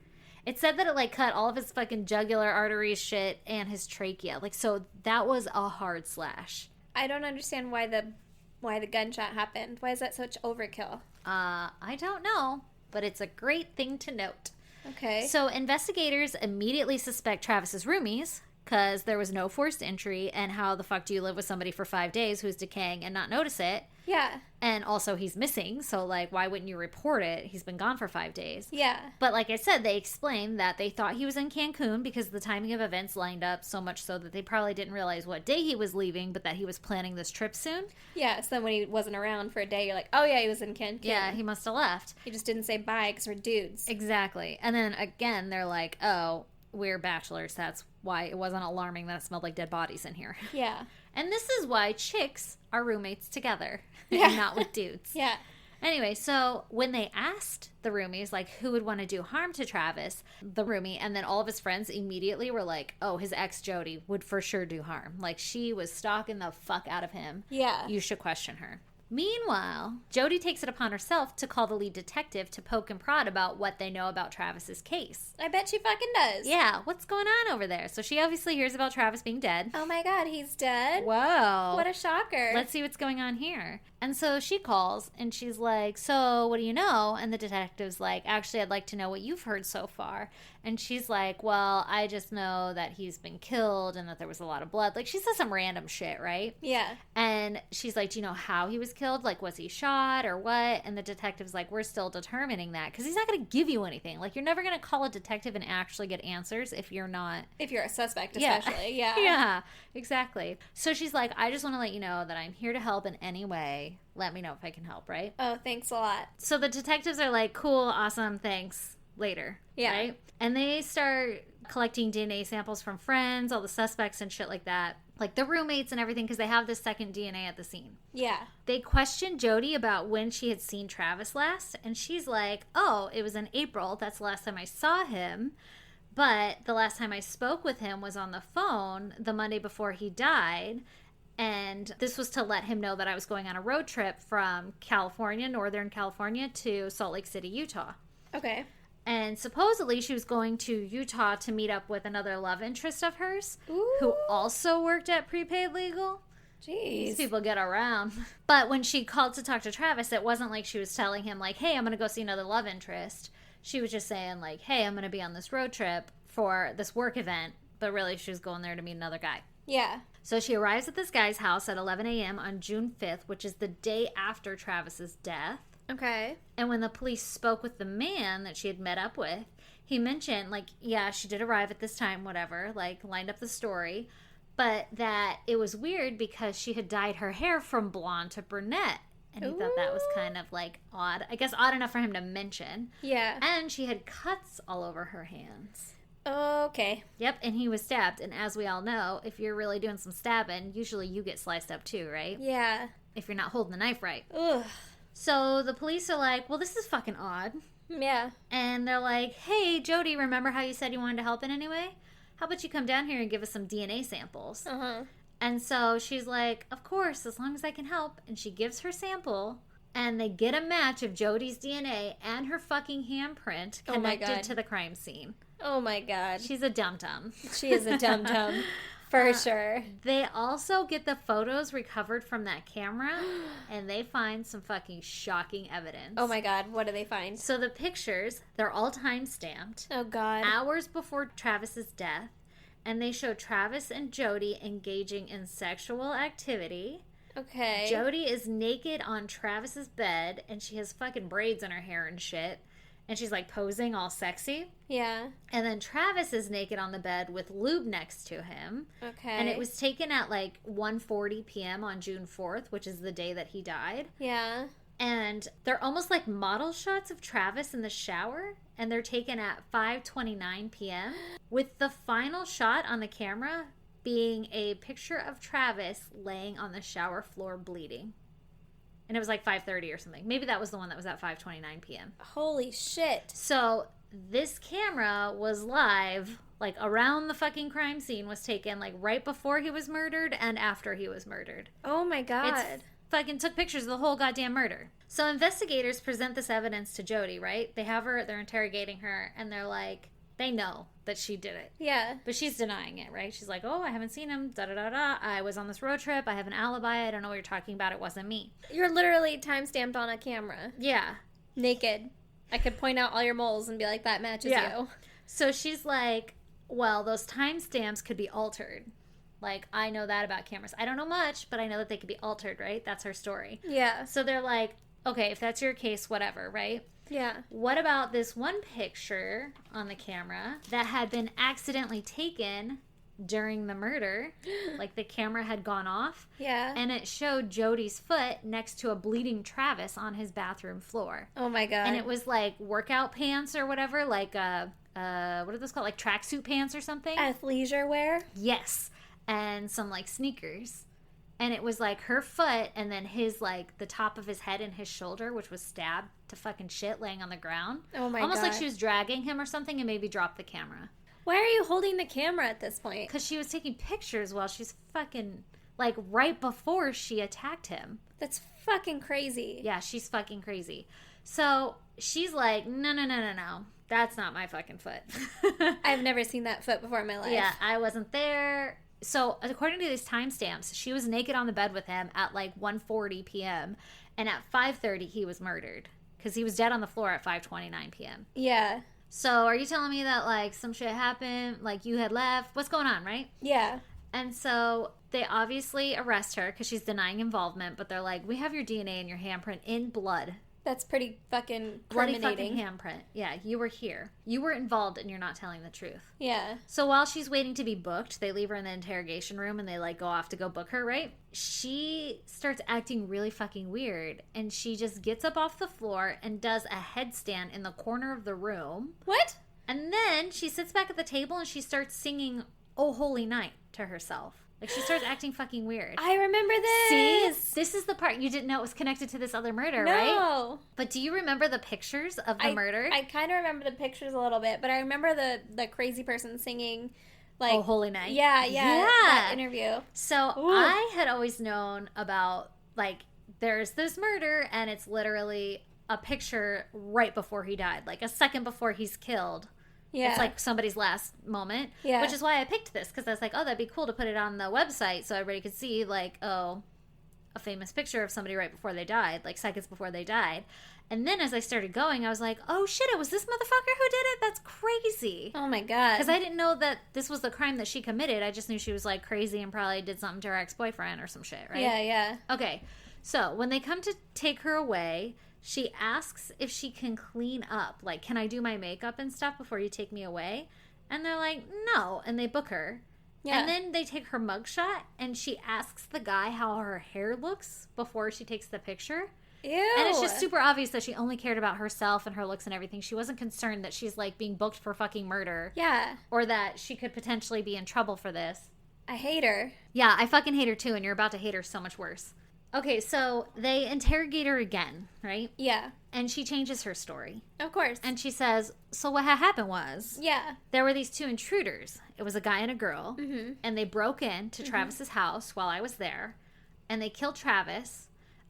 It said that it like cut all of his fucking jugular arteries shit and his trachea. Like, so that was a hard slash. I don't understand why the gunshot happened. Why is that such overkill? I don't know, but it's a great thing to note. Okay. So investigators immediately suspect Travis's roomies because there was no forced entry, and how the fuck do you live with somebody for 5 days who's decaying and not notice it? Yeah. And also he's missing, so like why wouldn't you report it? He's been gone for 5 days. Yeah. But like I said, they explained that they thought he was in Cancun because the timing of events lined up so much so that they probably didn't realize what day he was leaving, but that he was planning this trip soon. Yeah, so then when he wasn't around for a day, you're like, oh yeah, he was in Cancun. Yeah, he must have left. He just didn't say bye because we're dudes. Exactly. And then again, they're like, oh, we're bachelors. That's why it wasn't alarming that it smelled like dead bodies in here. Yeah. And this is why chicks are roommates together Yeah. and not with dudes. Yeah. Anyway, so when they asked the roomies, like, who would want to do harm to Travis, the roomie, and then all of his friends immediately were like, oh, his ex, Jodi, would for sure do harm. Like, she was stalking the fuck out of him. Yeah. You should question her. Meanwhile, Jodi takes it upon herself to call the lead detective to poke and prod about what they know about Travis's case. I bet she fucking does. Yeah, what's going on over there? So she obviously hears about Travis being dead. Oh my God, he's dead? Whoa. What a shocker. Let's see what's going on here. And so she calls and she's like, so what do you know? And the detective's like, actually, I'd like to know what you've heard so far. And she's like, well, I just know that he's been killed and that there was a lot of blood. Like, she says some random shit, right? Yeah. And she's like, do you know how he was killed? Like, was he shot or what? And the detective's like, we're still determining that because he's not going to give you anything. Like, you're never going to call a detective and actually get answers if you're not. If you're a suspect, Yeah. especially. Yeah. Yeah, exactly. So she's like, I just want to let you know that I'm here to help in any way. Let me know if I can help, right? Oh, thanks a lot. So the detectives are like, cool, awesome, thanks, later. Yeah. Right? And they start collecting DNA samples from friends, all the suspects and shit like that. Like the roommates and everything, because they have this second DNA at the scene. Yeah. They questioned Jodi about when she had seen Travis last, and she's like, oh, it was in April. That's the last time I saw him. But the last time I spoke with him was on the phone the Monday before he died. And this was to let him know that I was going on a road trip from California, Northern California, to Salt Lake City, Utah. Okay. And supposedly she was going to Utah to meet up with another love interest of hers, Ooh. who also worked at Prepaid Legal. Jeez. These people get around. But when she called to talk to Travis, it wasn't like she was telling him, like, hey, I'm going to go see another love interest. She was just saying, like, hey, I'm going to be on this road trip for this work event. But really, she was going there to meet another guy. Yeah. So she arrives at this guy's house at 11 a.m. on June 5th, which is the day after Travis's death. Okay. And when the police spoke with the man that she had met up with, he mentioned, like, yeah, she did arrive at this time, whatever, like, lined up the story, but that it was weird because she had dyed her hair from blonde to brunette. And he thought that was kind of, like, odd. I guess odd enough for him to mention. Yeah. And she had cuts all over her hands. Okay. Yep, and he was stabbed. And as we all know, if you're really doing some stabbing, usually you get sliced up too, right? Yeah. If you're not holding the knife right. Ugh. So the police are like, well, this is fucking odd. Yeah. And they're like, hey, Jodi, remember how you said you wanted to help in any way? How about you come down here and give us some DNA samples? Uh-huh. And so she's like, of course, as long as I can help. And she gives her sample, and they get a match of Jodi's DNA and her fucking handprint Oh my connected God. to the crime scene. Oh my God. She's a dum-dum. She is a dum-dum. For sure. They also get the photos recovered from that camera, and they find some fucking shocking evidence. Oh my God. What do they find? So the pictures, they're all time-stamped. Oh God. Hours before Travis's death, and they show Travis and Jodi engaging in sexual activity. Okay. Jodi is naked on Travis's bed, and she has fucking braids in her hair and shit, and she's like posing all sexy. Yeah. And then Travis is naked on the bed with lube next to him. Okay. And it was taken at like 1:40 p.m. on June 4th, which is the day that he died. Yeah. And they're almost like model shots of Travis in the shower, and they're taken at 5:29 p.m. with the final shot on the camera being a picture of Travis laying on the shower floor bleeding. And it was like 5:30 or something. Maybe that was the one that was at 5:29 p.m. Holy shit. So this camera was live, like around the fucking crime scene, was taken like right before he was murdered and after he was murdered. Oh my God. It's fucking took pictures of the whole goddamn murder. So investigators present this evidence to Jodi, right? They have her, they're interrogating her, and they're like, they know that she did it. Yeah. But she's denying it, right? She's like, oh, I haven't seen him, da-da-da-da. I was on this road trip. I have an alibi. I don't know what you're talking about. It wasn't me. You're literally time-stamped on a camera. Yeah. Naked. I could point out all your moles and be like, that matches you. So she's like, well, those timestamps could be altered. Like, I know that about cameras. I don't know much, but I know that they could be altered, right? That's her story. Yeah. So they're like, okay, if that's your case, whatever, right? Yeah. What about this one picture on the camera that had been accidentally taken during the murder? Like, the camera had gone off. Yeah. And it showed Jodi's foot next to a bleeding Travis on his bathroom floor. Oh my God. And it was like workout pants or whatever, like, what are those called? Like tracksuit pants or something? Athleisure wear? Yes. And some like sneakers. And it was like her foot and then his like the top of his head and his shoulder, which was stabbed to fucking shit laying on the ground. Oh my God. Almost like she was dragging him or something and maybe dropped the camera. Why are you holding the camera at this point? Because she was taking pictures while she's fucking like right before she attacked him. That's fucking crazy. Yeah, she's fucking crazy. So she's like, no. That's not my fucking foot. I've never seen that foot before in my life. Yeah, I wasn't there. So, according to these timestamps, she was naked on the bed with him at like 1:40 p.m. And at 5:30, he was murdered. Because he was dead on the floor at 5:29 p.m. Yeah. So, are you telling me that like some shit happened? Like you had left? What's going on, right? Yeah. And so, they obviously arrest her because she's denying involvement. But they're like, we have your DNA and your handprint in blood. That's pretty fucking Bloody criminating. fucking handprint. Yeah, you were here. You were involved and you're not telling the truth. Yeah. So while she's waiting to be booked, they leave her in the interrogation room and they like go off to go book her, right? She starts acting really fucking weird and she just gets up off the floor and does a headstand in the corner of the room. What? And then she sits back at the table and she starts singing Oh Holy Night to herself. Like, she starts acting fucking weird. I remember this. See? This is the part you didn't know it was connected to this other murder, No. right? But do you remember the pictures of the murder? I kind of remember the pictures a little bit, but I remember the crazy person singing, like... Oh, Holy Night. Yeah. That interview. So, Ooh. I had always known about, like, there's this murder, and it's literally a picture right before he died. Like, a second before he's killed. Yeah. It's like somebody's last moment. Yeah. Which is why I picked this, because I was like, oh, that'd be cool to put it on the website so everybody could see, like, oh, a famous picture of somebody right before they died, like seconds before they died. And then as I started going, I was like, oh, shit, it was this motherfucker who did it? That's crazy. Oh, my God. Because I didn't know that this was the crime that she committed. I just knew she was, like, crazy and probably did something to her ex-boyfriend or some shit, right? Yeah. Okay, so when they come to take her away... She asks if she can clean up. Like, can I do my makeup and stuff before you take me away? And they're like, no. And they book her. Yeah. And then they take her mugshot, and she asks the guy how her hair looks before she takes the picture. Ew. And it's just super obvious that she only cared about herself and her looks and everything. She wasn't concerned that she's, like, being booked for fucking murder. Yeah. Or that she could potentially be in trouble for this. I hate her. Yeah, I fucking hate her, too, and you're about to hate her so much worse. Okay, so they interrogate her again, right? Yeah. And she changes her story. Of course. And she says, so what had happened was... Yeah. There were these two intruders. It was a guy and a girl. Mm-hmm. And they broke into Travis's house while I was there. And they killed Travis.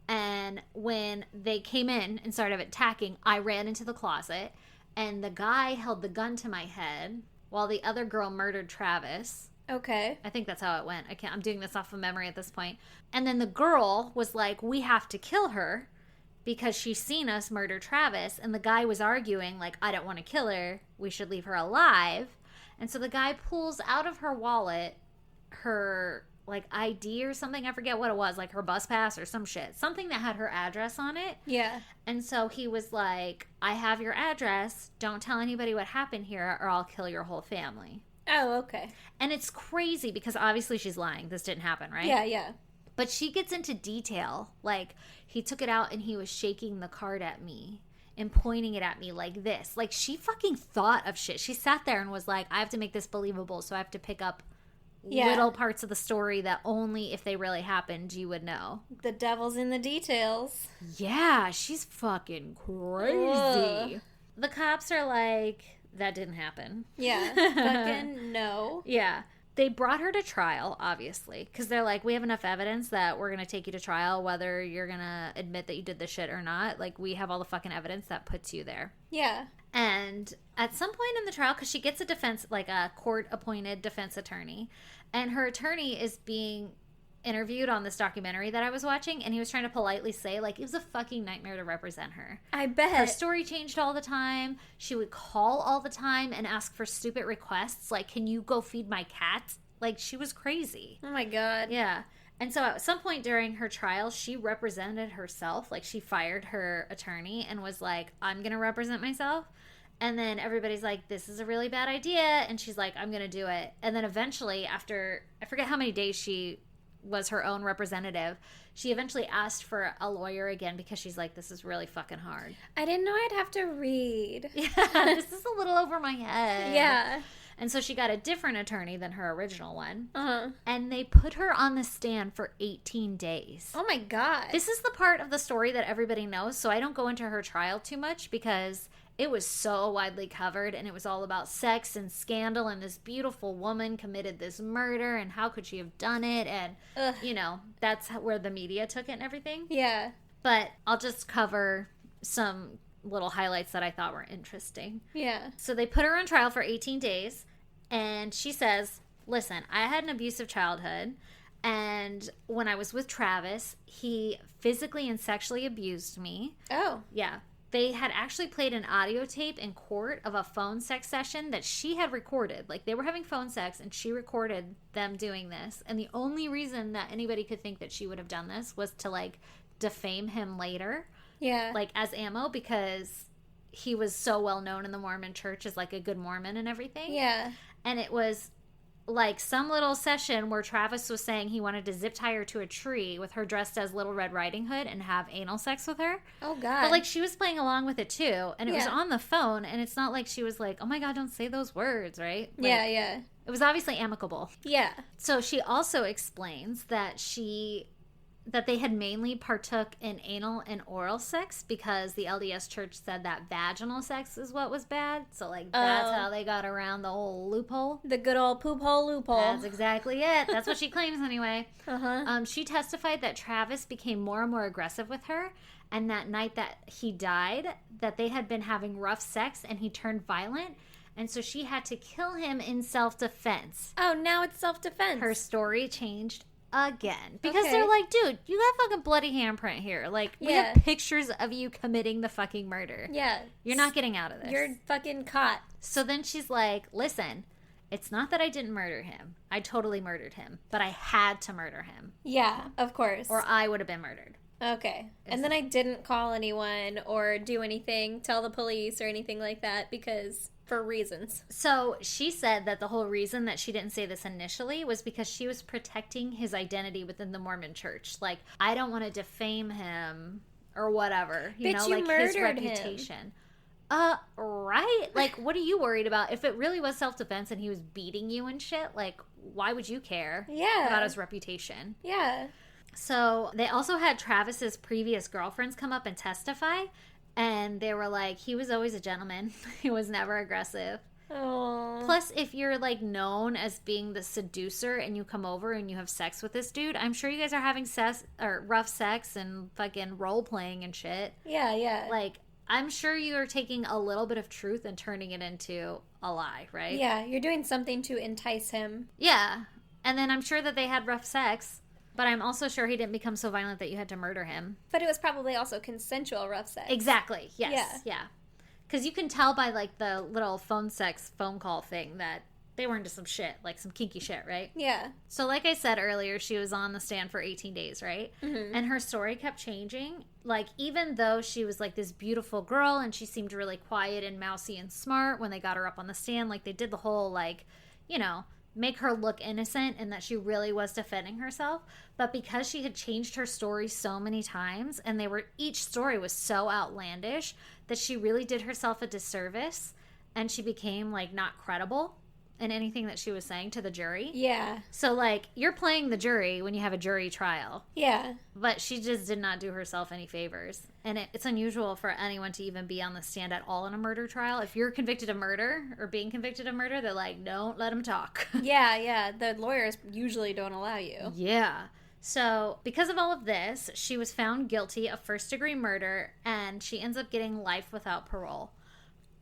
And when they came in and started attacking, I ran into the closet. And the guy held the gun to my head while the other girl murdered Travis. Okay. I think that's how it went. I'm doing this off of memory at this point. And then the girl was like, we have to kill her because she's seen us murder Travis. And the guy was arguing, like, I don't want to kill her. We should leave her alive. And so the guy pulls out of her wallet her, like, ID or something. I forget what it was, like her bus pass or some shit. Something that had her address on it. Yeah. And so he was like, I have your address. Don't tell anybody what happened here or I'll kill your whole family. Oh, okay. And it's crazy because obviously she's lying. This didn't happen, right? Yeah. But she gets into detail. Like, he took it out and he was shaking the card at me and pointing it at me like this. Like, she fucking thought of shit. She sat there and was like, I have to make this believable, so I have to pick up little parts of the story that only if they really happened you would know. The devil's in the details. Yeah, she's fucking crazy. Ugh. The cops are like, that didn't happen. Yeah, fucking no. Yeah. They brought her to trial, obviously, because they're like, we have enough evidence that we're going to take you to trial, whether you're going to admit that you did this shit or not. Like, we have all the fucking evidence that puts you there. Yeah. And at some point in the trial, because she gets a defense, like a court-appointed defense attorney, and her attorney is being interviewed on this documentary that I was watching, and he was trying to politely say, like, it was a fucking nightmare to represent her. I bet. Her story changed all the time. She would call all the time and ask for stupid requests, like, can you go feed my cat? Like, she was crazy. Oh my God. Yeah. And so at some point during her trial, she represented herself. Like, she fired her attorney and was like, I'm going to represent myself. And then everybody's like, this is a really bad idea. And she's like, I'm going to do it. And then eventually, after, I forget how many days she was her own representative, she eventually asked for a lawyer again because she's like, this is really fucking hard. I didn't know I'd have to read. Yeah, this is a little over my head. Yeah. And so she got a different attorney than her original one. Uh-huh. And they put her on the stand for 18 days. Oh my God. This is the part of the story that everybody knows, so I don't go into her trial too much because it was so widely covered, and it was all about sex and scandal, and this beautiful woman committed this murder, and how could she have done it? And, you know, that's where the media took it and everything. Yeah. But I'll just cover some little highlights that I thought were interesting. Yeah. So they put her on trial for 18 days, and she says, listen, I had an abusive childhood, and when I was with Travis, he physically and sexually abused me. Oh. Yeah. They had actually played an audio tape in court of a phone sex session that she had recorded. Like, they were having phone sex, and she recorded them doing this. And the only reason that anybody could think that she would have done this was to, like, defame him later. Yeah. Like, as ammo, because he was so well known in the Mormon church as, like, a good Mormon and everything. Yeah. And it was like some little session where Travis was saying he wanted to zip tie her to a tree with her dressed as Little Red Riding Hood and have anal sex with her. Oh, God. But, like, she was playing along with it, too. And it was on the phone, and it's not like she was like, oh, my God, don't say those words, right? Like, yeah. It was obviously amicable. Yeah. So she also explains that that they had mainly partook in anal and oral sex because the LDS church said that vaginal sex is what was bad. So, like, that's how they got around the whole loophole. The good old Poophole loophole. That's exactly it. That's what she claims anyway. Uh-huh. She testified that Travis became more and more aggressive with her, and that night that he died, that they had been having rough sex and he turned violent, and so she had to kill him in self-defense. Oh, now it's self-defense. Her story changed again because they're like, dude, you got fucking bloody handprint here. Like, we have pictures of you committing the fucking murder. Yeah. You're not getting out of this. You're fucking caught. So then she's like, listen, it's not that I didn't murder him. I totally murdered him, but I had to murder him. Yeah, of course. Or I would have been murdered. Okay. And then I didn't call anyone or do anything, tell the police or anything like that because for reasons. So she said that the whole reason that she didn't say this initially was because she was protecting his identity within the Mormon church. Like, I don't want to defame him or whatever, you know, like his reputation. Right? Like, what are you worried about? If it really was self-defense and he was beating you and shit, like, why would you care about his reputation? Yeah. So they also had Travis's previous girlfriends come up and testify, and they were like, he was always a gentleman. He was never aggressive. Oh. Plus, if you're, like, known as being the seducer and you come over and you have sex with this dude, I'm sure you guys are having sex or rough sex and fucking role-playing and shit. Yeah. Like, I'm sure you are taking a little bit of truth and turning it into a lie, right? Yeah, you're doing something to entice him. Yeah. And then I'm sure that they had rough sex, but I'm also sure he didn't become so violent that you had to murder him. But it was probably also consensual rough sex. Exactly. Yes. Yeah. Because you can tell by, like, the little phone call thing that they were into some shit, like some kinky shit, right? Yeah. So like I said earlier, she was on the stand for 18 days, right? Mm-hmm. And her story kept changing. Like, even though she was, like, this beautiful girl and she seemed really quiet and mousy and smart when they got her up on the stand, like, they did the whole, like, you know, make her look innocent and that she really was defending herself. But because she had changed her story so many times and each story was so outlandish that she really did herself a disservice and she became like not credible in anything that she was saying to the jury. Yeah. So like you're playing the jury when you have a jury trial. Yeah. But she just did not do herself any favors. And it's unusual for anyone to even be on the stand at all in a murder trial. If you're convicted of murder or being convicted of murder, they're like, don't let him talk. Yeah. The lawyers usually don't allow you. Yeah. So because of all of this, she was found guilty of first-degree murder, and she ends up getting life without parole.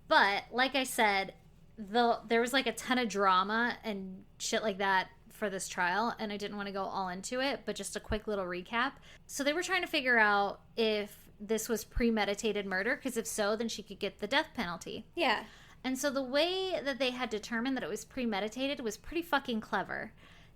But like I said, there was like a ton of drama and shit like that for this trial, and I didn't want to go all into it, but just a quick little recap. So they were trying to figure out if this was premeditated murder, because if so, then she could get the death penalty. Yeah. And so the way that they had determined that it was premeditated was pretty fucking clever.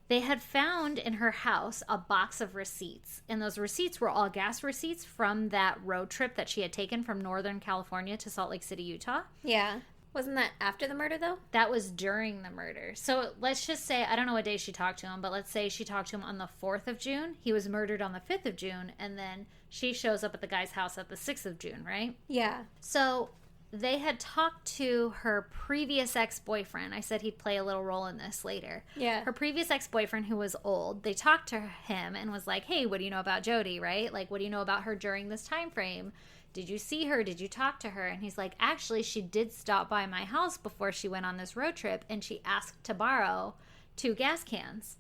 They had found in her house a box of receipts, and those receipts were all gas receipts from that road trip that she had taken from Northern California to Salt Lake City, Utah. Yeah. Wasn't that after the murder, though? That was during the murder. So let's just say, I don't know what day she talked to him, but let's say she talked to him on the 4th of June. He was murdered on the 5th of June, and then she shows up at the guy's house at the 6th of June, right? Yeah. So they had talked to her previous ex-boyfriend. I said he'd play a little role in this later. Yeah. Her previous ex-boyfriend, who was old, they talked to him and was like, hey, what do you know about Jodi, right? Like, what do you know about her during this time frame? Did you see her? Did you talk to her? And he's like, actually, she did stop by my house before she went on this road trip, and she asked to borrow 2 gas cans.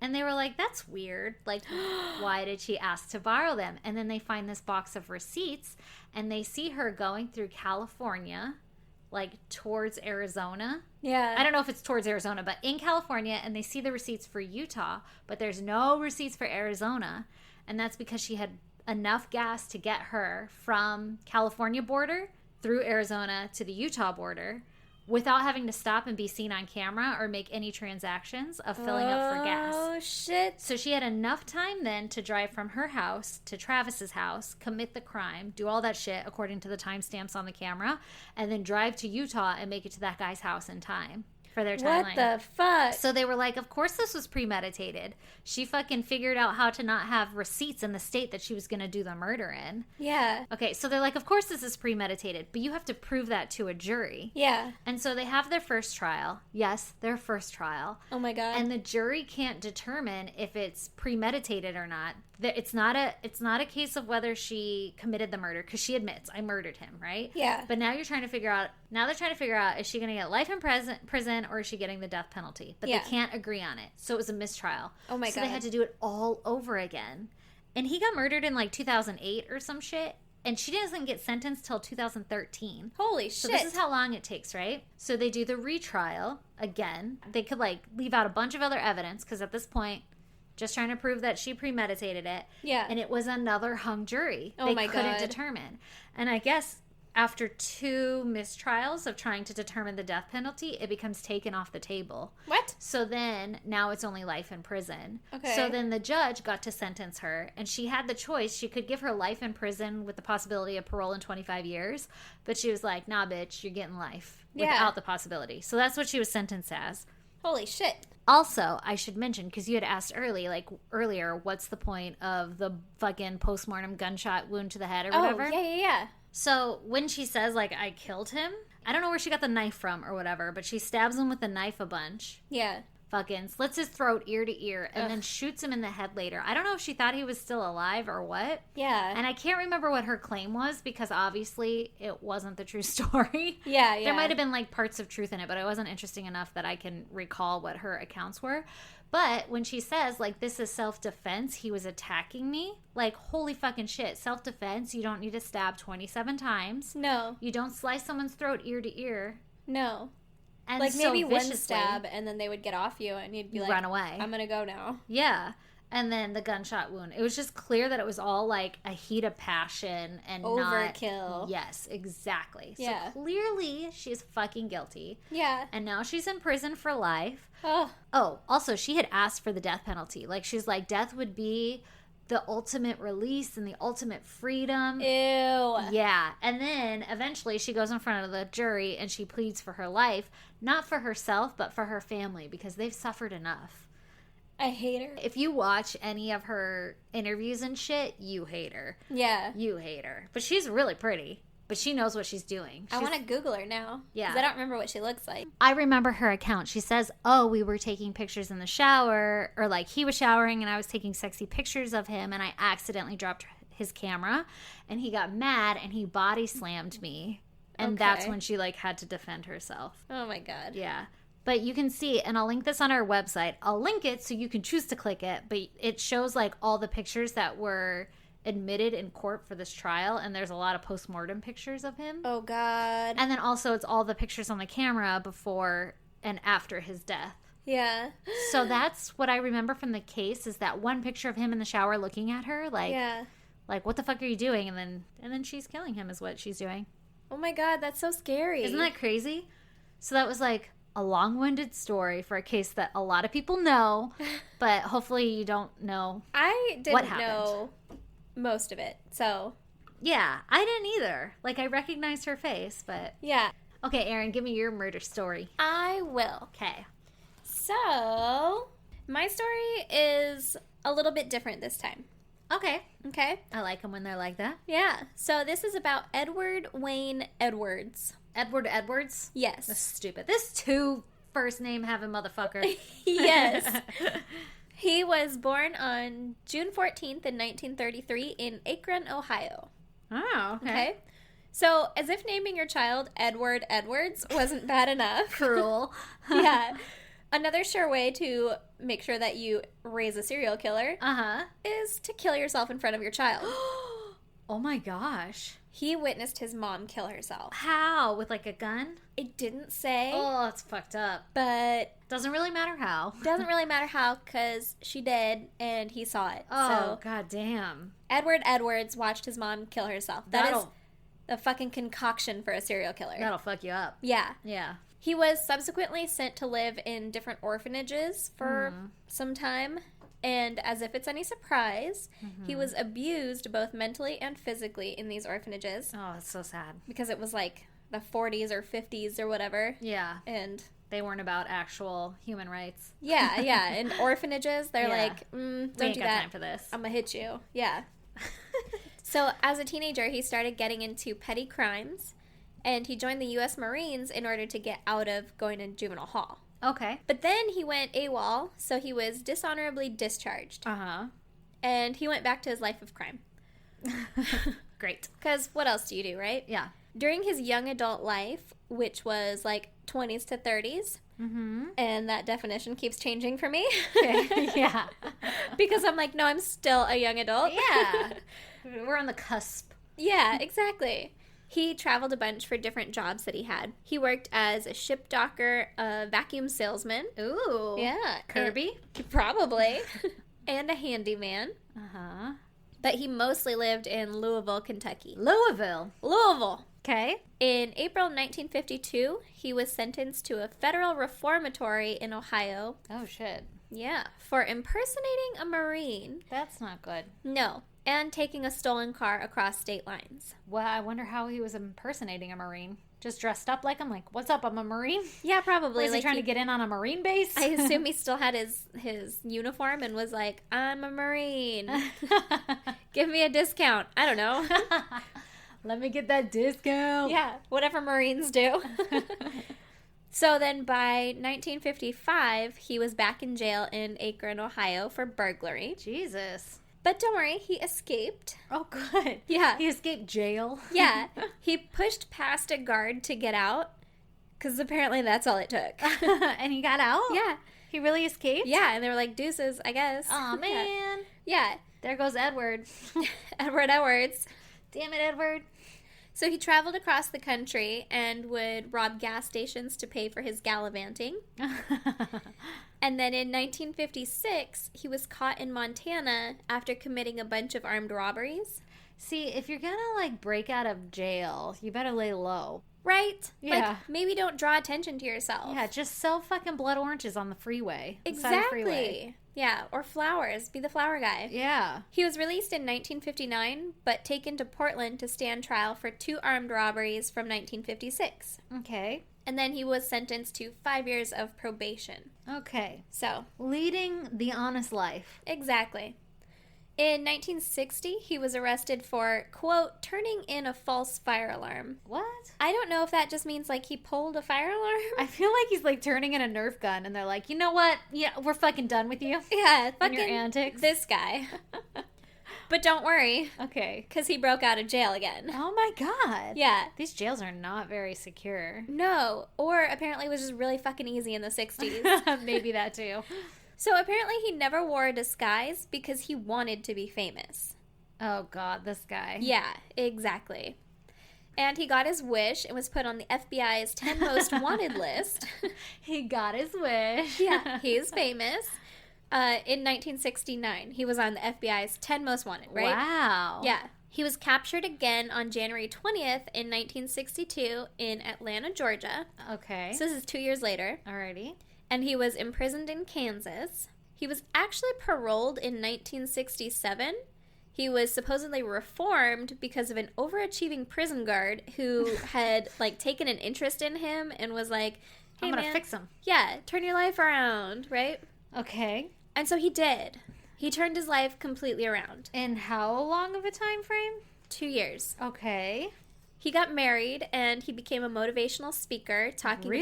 And they were like, that's weird. Like, why did she ask to borrow them? And then they find this box of receipts, and they see her going through California, like towards Arizona. Yeah. I don't know if it's towards Arizona, but in California, and they see the receipts for Utah, but there's no receipts for Arizona. And that's because she had enough gas to get her from California border through Arizona to the Utah border without having to stop and be seen on camera or make any transactions of filling up for gas. Oh, shit. So she had enough time then to drive from her house to Travis's house, commit the crime, do all that shit according to the timestamps on the camera, and then drive to Utah and make it to that guy's house in time for their timeline. What the fuck? So they were like, of course this was premeditated. She fucking figured out how to not have receipts in the state that she was going to do the murder in. Yeah. Okay, so they're like, of course this is premeditated, but you have to prove that to a jury. Yeah. And so they have their first trial. Yes, their first trial. Oh my God. And the jury can't determine if it's premeditated or not. It's not a case of whether she committed the murder, because she admits, I murdered him, right? Yeah. But now they're trying to figure out, is she going to get life in prison or is she getting the death penalty? But Yeah. they can't agree on it. So it was a mistrial. Oh my So God. they had to do it all over again. And he got murdered in like 2008 or some shit. And she doesn't get sentenced till 2013. Holy So shit. this is how long it takes, right? So they do the retrial again. They could like leave out a bunch of other evidence, because at this point, just trying to prove that she premeditated it. Yeah. And it was another hung jury. Oh They my couldn't God. determine. And I guess after 2 mistrials of trying to determine the death penalty, it becomes taken off the table. What? So then now it's only life in prison. Okay. So then the judge got to sentence her, and she had the choice. She could give her life in prison with the possibility of parole in 25 years, but she was like, nah, bitch, you're getting life Yeah. without the possibility. So that's what she was sentenced as. Holy shit. Also, I should mention, because you had asked earlier, what's the point of the fucking postmortem gunshot wound to the head or whatever? Oh, yeah. So when she says, like, I killed him, I don't know where she got the knife from or whatever, but she stabs him with the knife a bunch. Yeah. Fucking slits his throat ear to ear and then shoots him in the head later. I don't know if she thought he was still alive or what. Yeah. And I can't remember what her claim was, because obviously it wasn't the true story. Yeah. There might have been like parts of truth in it, but it wasn't interesting enough that I can recall what her accounts were. But when she says, like, this is self-defense, he was attacking me, like, holy fucking shit. Self-defense, you don't need to stab 27 times. No. You don't slice someone's throat ear to ear. No. And Like, so maybe one viciously stab, and then they would get off you, and you'd be like, run away. I'm gonna go now. Yeah. And then the gunshot wound. It was just clear that it was all like a heat of passion and Overkill. Not... Yes, exactly. Yeah. So clearly she's fucking guilty. Yeah. And now she's in prison for life. Oh. Oh, also, she had asked for the death penalty. Like, she's like, death would be the ultimate release and the ultimate freedom. Ew. Yeah. And then eventually she goes in front of the jury and she pleads for her life, not for herself, but for her family, because they've suffered enough. I hate her. If you watch any of her interviews and shit, you hate her. Yeah. You hate her. But she's really pretty. But she knows what she's doing. I want to Google her now. Yeah. 'Cause I don't remember what she looks like. I remember her account. She says, oh, we were taking pictures in the shower, or like he was showering and I was taking sexy pictures of him and I accidentally dropped his camera and he got mad and he body slammed me. And that's when she like had to defend herself. Oh my God. Yeah. But you can see, and I'll link this on our website. I'll link it so you can choose to click it, but it shows like all the pictures that were admitted in court for this trial, and there's a lot of post-mortem pictures of him. Oh God. And then also it's all the pictures on the camera before and after his death. Yeah. So that's what I remember from the case, is that one picture of him in the shower looking at her like like what the fuck are you doing? And then she's killing him is what she's doing. Oh my God, that's so scary. Isn't that crazy? So that was like a long-winded story for a case that a lot of people know, but hopefully you don't know. I what didn't happened. know most of it, so. Yeah, I didn't either. Like, I recognized her face, but... Yeah. Okay, Erin, give me your murder story. I will. Okay. So, my story is a little bit different this time. Okay. Okay? I like them when they're like that. Yeah. So, this is about Edward Wayne Edwards. Edward Edwards? That's Yes. stupid. This two first name having motherfucker. Yes. He was born on June 14th in 1933 in Akron, Ohio. Oh, okay. Okay? So, as if naming your child Edward Edwards wasn't bad enough. Cruel. Yeah. Another sure way to make sure that you raise a serial killer Uh-huh. is to kill yourself in front of your child. Oh my gosh. He witnessed his mom kill herself. How? With like a gun? It didn't say, Oh, it's fucked up. but Doesn't really matter how. doesn't really matter how because she did and he saw it. Oh, So, god damn. Edward Edwards watched his mom kill herself. That is That'll a fucking concoction for a serial killer. that'll fuck you up. Yeah. Yeah. He was subsequently sent to live in different orphanages for some time. And as if it's any surprise, he was abused both mentally and physically in these orphanages Oh, it's so sad. because it was like the 40s or 50s or whatever. Yeah. And They weren't about actual human rights. yeah, yeah. In orphanages, they're Yeah. like, don't We ain't do got that. time for this. I'm going to hit you. Yeah. So as a teenager, he started getting into petty crimes. And he joined the U.S. Marines in order to get out of going to juvenile hall. Okay. But then he went AWOL, so he was dishonorably discharged. Uh-huh. And he went back to his life of crime. Great. Because what else do you do, right? Yeah. During his young adult life, which was like 20s to 30s, and that definition keeps changing for me. Okay. Yeah. Because I'm like, no, I'm still a young adult. Yeah. We're on the cusp. Yeah, exactly. He traveled a bunch for different jobs that he had. He worked as a ship docker, a vacuum salesman. Ooh. Yeah. Kirby? Probably. And a handyman. Uh-huh. But he mostly lived in Louisville, Kentucky. Louisville. Louisville. Okay. In April 1952, he was sentenced to a federal reformatory in Ohio. Oh, shit. Yeah. For impersonating a Marine. That's not good. No. And taking a stolen car across state lines. Well, I wonder how he was impersonating a Marine. Just dressed up like him? Like, what's up, I'm a Marine? Yeah, probably. Was he trying to get in on a Marine base? I assume he still had his uniform and was like, I'm a Marine. Give me a discount. I don't know. Let me get that discount. Yeah, whatever Marines do. So then by 1955, he was back in jail in Akron, Ohio for burglary. Jesus. But don't worry, he escaped. Oh, good. Yeah. He escaped jail. Yeah. He pushed past a guard to get out because apparently that's all it took. And he got out? Yeah. He really escaped? Yeah, and they were like, deuces, I guess. Aw, man. Yeah. There goes Edward. Edward Edwards. Damn it, Edward. So he traveled across the country and would rob gas stations to pay for his gallivanting. And then in 1956, he was caught in Montana after committing a bunch of armed robberies. See, if you're gonna, like, break out of jail, you better lay low. Right? Yeah. Like, maybe don't draw attention to yourself. Yeah, just sell fucking blood oranges on the freeway. Exactly. Freeway. Yeah, or flowers. Be the flower guy. Yeah. He was released in 1959, but taken to Portland to stand trial for 2 armed robberies from 1956. Okay. And then he was sentenced to 5 years of probation. Okay. So, Leading the honest life. exactly. In 1960, he was arrested for, quote, turning in a false fire alarm. What? I don't know if that just means, like, he pulled a fire alarm. I feel like he's like turning in a Nerf gun and they're like, you know what? Yeah, we're fucking done with you. Yeah, And fucking your antics. this guy. But don't worry, Okay. because he broke out of jail again. Oh my god. Yeah. These jails are not very secure. No. Or apparently it was just really fucking easy in the 60s. Maybe that too. So apparently he never wore a disguise because he wanted to be famous. Oh god, this guy. Yeah, exactly. And he got his wish and was put on the FBI's 10 most wanted list. He got his wish. Yeah, he is famous. In 1969, he was on the FBI's 10 most wanted, right? Wow. Yeah. He was captured again on January 20th in 1962 in Atlanta, Georgia. Okay. So this is 2 years later. Alrighty. And he was imprisoned in Kansas. He was actually paroled in 1967. He was supposedly reformed because of an overachieving prison guard who had, like, taken an interest in him and was like, hey, I'm gonna man, fix him. yeah, turn your life around, right? Okay. And so he did. He turned his life completely around. In how long of a time frame? 2 years. Okay. He got married and he became a motivational speaker talking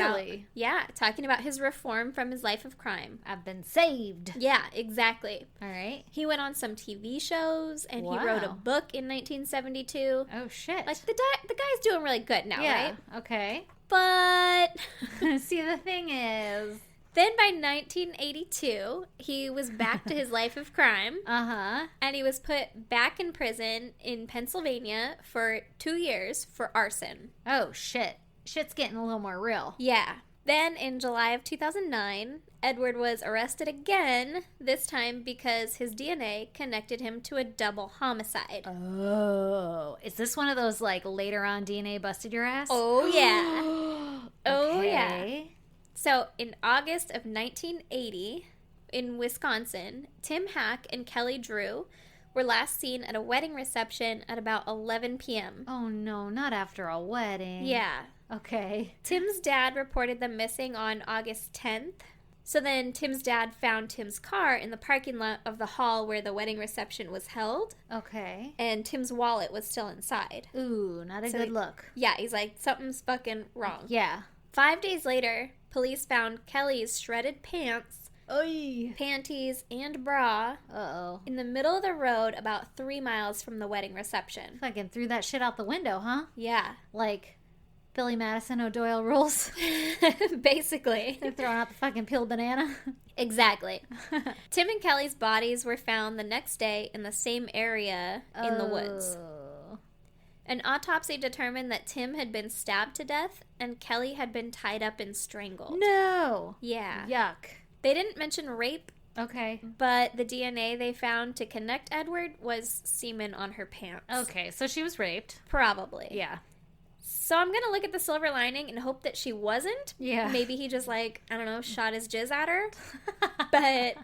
about his reform from his life of crime. I've been saved. Yeah, exactly. All right. He went on some TV shows and he wrote a Wow. book in 1972. Oh shit. Like the guy's doing really good now, yeah. right? Okay. But See, the thing is. then by 1982, he was back to his life of crime. Uh-huh. And he was put back in prison in Pennsylvania for 2 years for arson. Oh shit. Shit's getting a little more real. Yeah. Then in July of 2009, Edward was arrested again, this time because his DNA connected him to a double homicide. Oh. Is this one of those, like, later on DNA busted your ass? Oh, yeah. Oh, yeah. Okay. So in August of 1980, in Wisconsin, Tim Hack and Kelly Drew were last seen at a wedding reception at about 11 p.m. Oh no, not after a wedding. Yeah. Okay. Tim's dad reported them missing on August 10th. So then Tim's dad found Tim's car in the parking lot of the hall where the wedding reception was held, Okay. and Tim's wallet was still inside. Ooh, not a So good he- look. Yeah, he's like, something's fucking wrong. Yeah. 5 days later, police found Kelly's shredded pants, Oy. panties, and bra Uh-oh. in the middle of the road about 3 miles from the wedding reception. Fucking threw that shit out the window, huh? Yeah, Like Billy Madison O'Doyle rules. basically. They're throwing out the fucking peeled banana. Exactly. Tim and Kelly's bodies were found the next day in the same area in the woods. Oh. An autopsy determined that Tim had been stabbed to death and Kelly had been tied up and strangled. No. Yeah. Yuck. They didn't mention rape, Okay. but the DNA they found to connect Edward was semen on her pants. Okay, so she was raped. Probably. Yeah. So I'm going to look at the silver lining and hope that she wasn't. Yeah. Maybe he just, like, I don't know, shot his jizz at her. But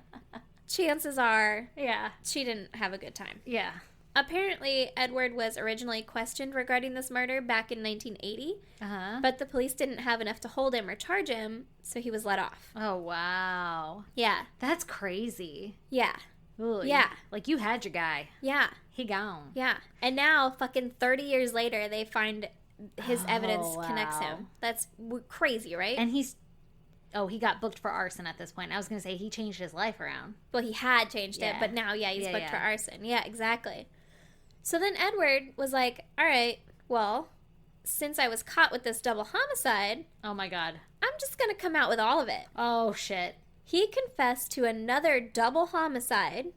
chances are Yeah. she didn't have a good time. Yeah. Apparently, Edward was originally questioned regarding this murder back in 1980, Uh-huh. but the police didn't have enough to hold him or charge him, so he was let off. Oh, wow. Yeah. That's crazy. Yeah. Ooh, Yeah. Like, you had your guy. Yeah. He gone. Yeah. And now, fucking 30 years later, they find his Oh, evidence connects wow. him. That's crazy, right? And he's... Oh, he got booked for arson at this point. I was going to say he changed his life around. Well, he had changed it, Yeah. but now, yeah, he's Yeah, booked yeah. for arson. Yeah, exactly. So then Edward was like, all right, well, since I was caught with this double homicide, Oh, my God. I'm just going to come out with all of it. Oh, shit. He confessed to another double homicide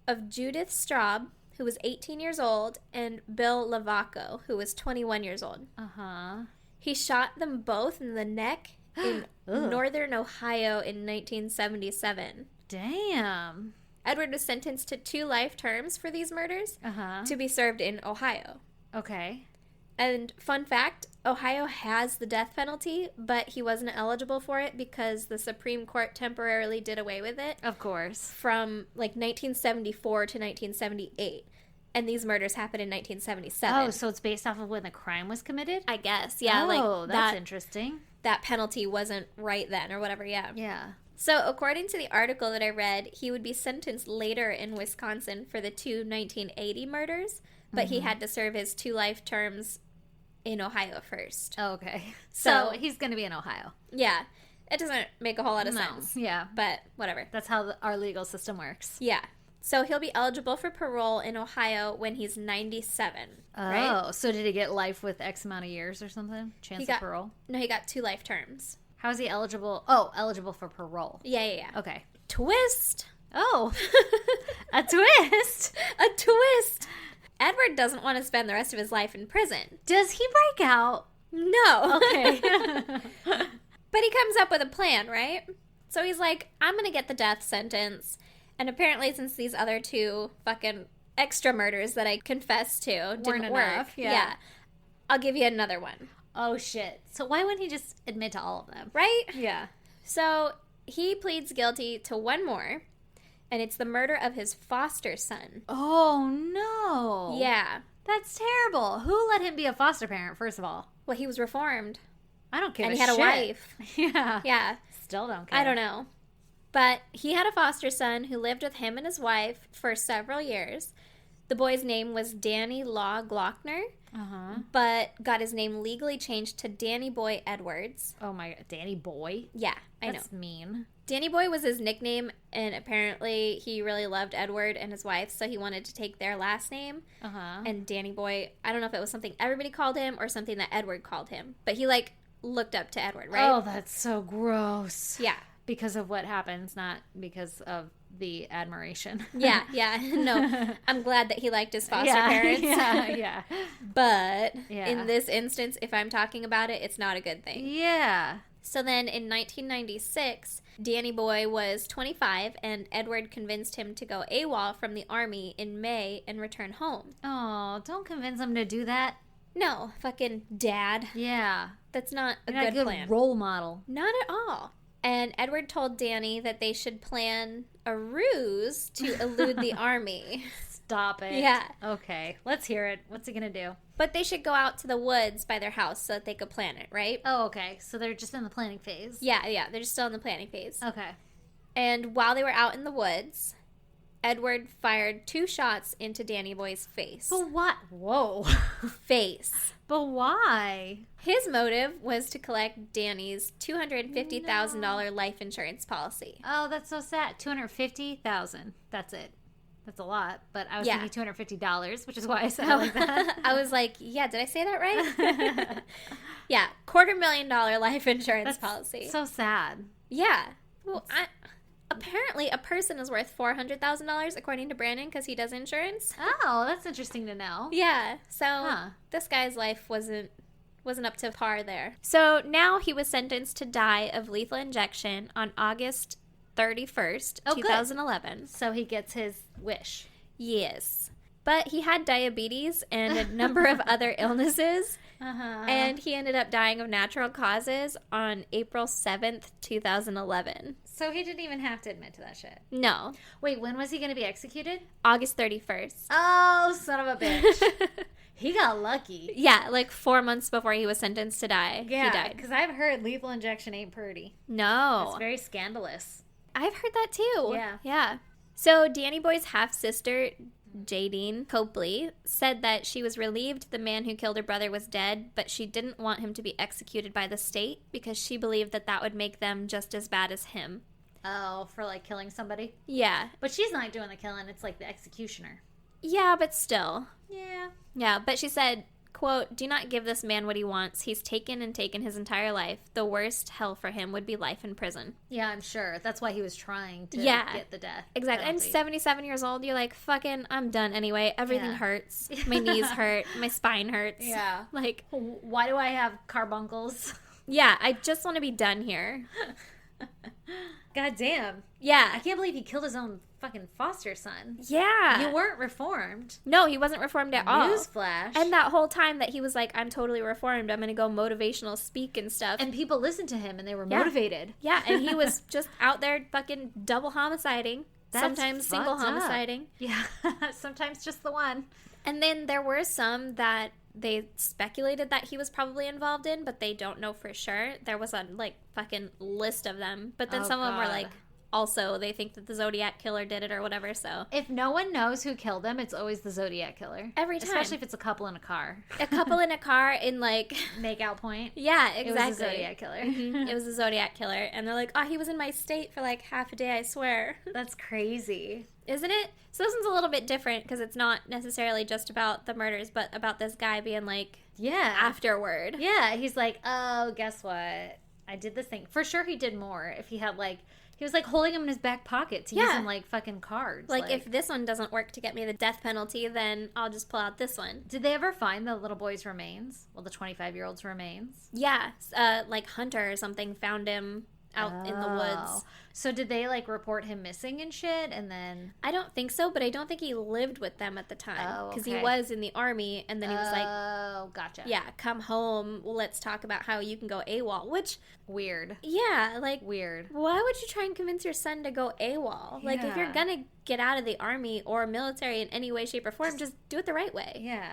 of Judith Straub, who was 18 years old, and Bill Lavaco, who was 21 years old. Uh-huh. He shot them both in the neck in Ugh. northern Ohio in 1977. Damn. Edward was sentenced to 2 life terms for these murders Uh-huh. to be served in Ohio. Okay. And fun fact, Ohio has the death penalty, but he wasn't eligible for it because the Supreme Court temporarily did away with it. Of course. From like 1974 to 1978. And these murders happened in 1977. Oh, so it's based off of when the crime was committed? I guess, yeah. Oh, that's interesting. That penalty wasn't right then or whatever, yeah. Yeah. So according to the article that I read, he would be sentenced later in Wisconsin for the 2 1980 murders, but he had to serve his 2 life terms in Ohio first. Oh, okay. So he's going to be in Ohio. Yeah. It doesn't make a whole lot of sense. Yeah. But whatever. That's how our legal system works. Yeah. So he'll be eligible for parole in Ohio when he's 97. Oh, right? So did he get life with X amount of years or something? Chance of parole? No, he got 2 life terms. How is he eligible? Oh, eligible for parole. Yeah. Okay. Twist. Oh, a twist. A twist. Edward doesn't want to spend the rest of his life in prison. Does he break out? No. Okay. But he comes up with a plan, right? So he's like, I'm going to get the death sentence. And apparently, since these other 2 fucking extra murders that I confessed to didn't work, yeah, I'll give you another one. Oh, shit. So why wouldn't he just admit to all of them? Right? Yeah. So he pleads guilty to one more, and it's the murder of his foster son. Oh, no. Yeah. That's terrible. Who let him be a foster parent, first of all? Well, he was reformed. I don't care. And he had a wife. Yeah. Yeah. Still don't care. I don't know. But he had a foster son who lived with him and his wife for several years. The boy's name was Danny Law Glockner, but got his name legally changed to Danny Boy Edwards. Oh my God. Danny Boy? Yeah, I know. That's mean. Danny Boy was his nickname, and apparently he really loved Edward and his wife, so he wanted to take their last name. And Danny Boy, I don't know if it was something everybody called him or something that Edward called him, but he, like, looked up to Edward, right? Oh, that's so gross. Yeah. Because of what happens, not because of the admiration. Yeah. No, I'm glad that he liked his foster parents. Yeah. But in this instance, if I'm talking about it, it's not a good thing. Yeah. So then in 1996, Danny Boy was 25, and Edward convinced him to go AWOL from the Army in May and return home. Oh, don't convince him to do that. No, fucking dad. Yeah. That's not a You're not good a good plan. role model. Not at all. And Edward told Danny that they should plan a ruse to elude the army. Stop it. Yeah. Okay. Let's hear it. What's he going to do? But they should go out to the woods by their house so that they could plan it, right? Oh, okay. So they're just in the planning phase. Yeah. They're just still in the planning phase. Okay. And while they were out in the woods, Edward fired 2 shots into Danny Boy's face. But what? Whoa. Face. But why? His motive was to collect Danny's $250,000 life insurance policy. Oh, that's so sad. $250,000. That's it. That's a lot. But I was thinking $250, which is why I said it like that. I was like, yeah, did I say that right? Yeah, $250,000 life insurance policy. So sad. Yeah. Well, apparently a person is worth $400,000 according to Brandon because he does insurance. Oh, that's interesting to know. Yeah. So this guy's life wasn't up to par there. So now he was sentenced to die of lethal injection on August 31st, 2011. Good. So he gets his wish. Yes. But he had diabetes and a number of other illnesses. And he ended up dying of natural causes on April 7th, 2011. So he didn't even have to admit to that shit. No. Wait, when was he going to be executed? August 31st. Oh, son of a bitch. He got lucky. Yeah, like 4 months before he was sentenced to die, he died. Because I've heard lethal injection ain't pretty. No. It's very scandalous. I've heard that too. Yeah. Yeah. So Danny Boy's half-sister, Jadine Copley, said that she was relieved the man who killed her brother was dead, but she didn't want him to be executed by the state because she believed that that would make them just as bad as him. Oh, for like killing somebody? Yeah. But she's not doing the killing, it's like the executioner. Yeah, but still. Yeah. Yeah, but she said, quote, "Do not give this man what he wants. He's taken his entire life. The worst hell for him would be life in prison." Yeah, I'm sure. That's why he was trying to get the death. Exactly. penalty. I'm 77 years old. You're like, fucking, I'm done anyway. Everything hurts. My knees hurt. My spine hurts. Yeah. Like, why do I have carbuncles? Yeah, I just want to be done here. God damn. Yeah. I can't believe he killed his own fucking foster son. Yeah. You weren't reformed. No, he wasn't reformed at all. Newsflash. And that whole time that he was like, I'm totally reformed. I'm going to go motivational speak and stuff. And people listened to him and they were motivated. Yeah, and he was just out there fucking double homiciding. That's sometimes single homiciding. Yeah, sometimes just the one. And then there were some that they speculated that he was probably involved in, but they don't know for sure. There was a, like, fucking list of them. But then some of them were like, also, they think that the Zodiac Killer did it or whatever, so. If no one knows who killed them, it's always the Zodiac Killer. Every time. Especially if it's a couple in a car. A couple in a car in, like... Make-out point. Yeah, exactly. It was the Zodiac Killer. It was the Zodiac Killer. And they're like, oh, he was in my state for, like, half a day, I swear. That's crazy. Isn't it? So this one's a little bit different because it's not necessarily just about the murders, but about this guy being, like... Yeah. Afterward. Yeah, he's like, oh, guess what? I did this thing. For sure he did more if he had, like... He was, like, holding him in his back pocket to use him, like, fucking cards. Like, if this one doesn't work to get me the death penalty, then I'll just pull out this one. Did they ever find the little boy's remains? Well, the 25-year-old's remains? Yeah. Like, Hunter or something found him out in the woods. So did they, like, report him missing and shit, and then... I don't think so, but I don't think he lived with them at the time. Because he was in the army, and then he was like... Oh, gotcha. Yeah, come home, let's talk about how you can go AWOL, which... Weird. Yeah, like... Weird. Why would you try and convince your son to go AWOL? Yeah. Like, if you're gonna get out of the army or military in any way, shape, or form, just do it the right way. Yeah.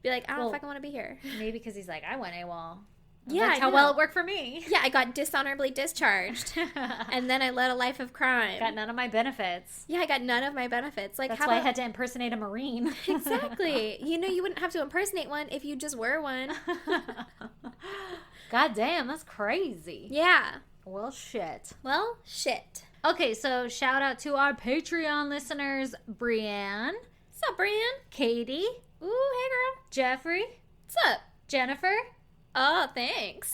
Be like, I don't fucking want to be here. Maybe because he's like, I went AWOL. Yeah, that's how well it worked for me. Yeah, I got dishonorably discharged, and then I led a life of crime. Got none of my benefits. Yeah, I got none of my benefits. Like, that's why I had to impersonate a Marine. Exactly. You know, you wouldn't have to impersonate one if you just were one. God damn, that's crazy. Yeah. Well, shit. Well, shit. Okay, so shout out to our Patreon listeners, Brianne. What's up, Brianne? Katie. Ooh, hey, girl. Jeffrey. What's up? Jennifer. Oh, thanks.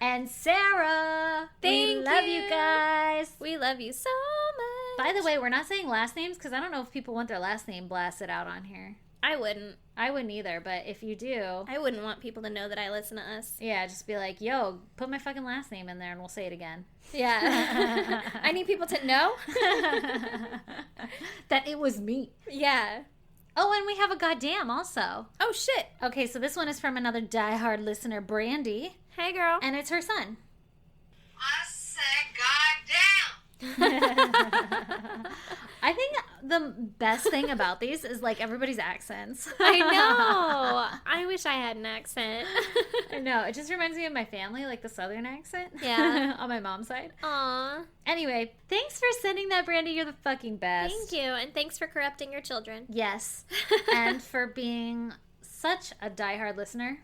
And Sarah. We love you guys. We love you so much. By the way, we're not saying last names because I don't know if people want their last name blasted out on here. I wouldn't. I wouldn't either, but if you do... I wouldn't want people to know that I listen to us. Yeah, just be like, yo, put my fucking last name in there and we'll say it again. Yeah. I need people to know that it was me. Yeah. Oh, and we have a goddamn also. Oh, shit. Okay, so this one is from another diehard listener, Brandy. Hey, girl. And it's her son. I said goddamn. I think the best thing about these is, like, everybody's accents. I know. I wish I had an accent. I know. It just reminds me of my family, like the southern accent. Yeah. On my mom's side. Aw. Anyway, thanks for sending that, Brandy. You're the fucking best. Thank you. And thanks for corrupting your children. Yes. And for being such a diehard listener.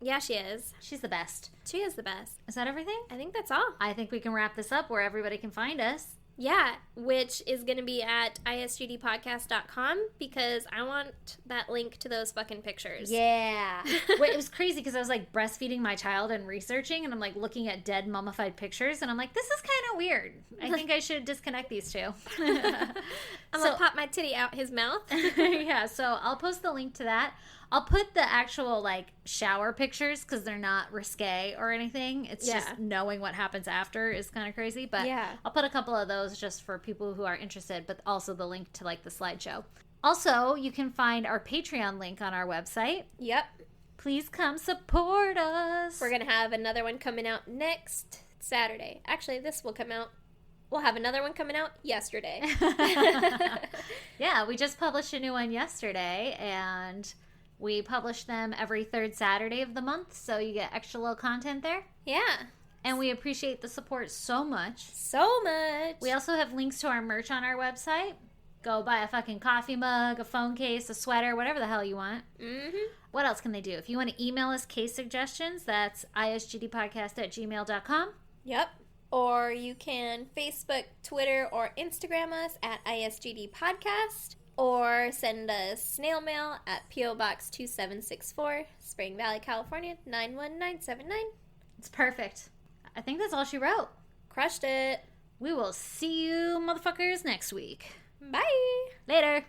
Yeah, she is. She's the best. She is the best. Is that everything? I think that's all. I think we can wrap this up where everybody can find us. Yeah, which is going to be at isgdpodcast.com because I want that link to those fucking pictures. Yeah. Wait, it was crazy because I was like breastfeeding my child and researching and I'm like looking at dead mummified pictures and I'm like, this is kind of weird. I think I should disconnect these two. I'm going to pop my titty out his mouth. Yeah, so I'll post the link to that. I'll put the actual, like, shower pictures because they're not risque or anything. It's just knowing what happens after is kind of crazy. But I'll put a couple of those just for people who are interested, but also the link to, like, the slideshow. Also, you can find our Patreon link on our website. Yep. Please come support us. We're going to have another one coming out next Saturday. Actually, this will come out. We'll have another one coming out yesterday. Yeah, we just published a new one yesterday, and... we publish them every third Saturday of the month, so you get extra little content there. Yeah. And we appreciate the support so much. So much. We also have links to our merch on our website. Go buy a fucking coffee mug, a phone case, a sweater, whatever the hell you want. Mm-hmm. What else can they do? If you want to email us case suggestions, that's isgdpodcast@gmail.com. Yep. Or you can Facebook, Twitter, or Instagram us at isgdpodcast. Or send us snail mail at P.O. Box 2764, Spring Valley, California, 91979. It's perfect. I think that's all she wrote. Crushed it. We will see you motherfuckers next week. Bye. Later.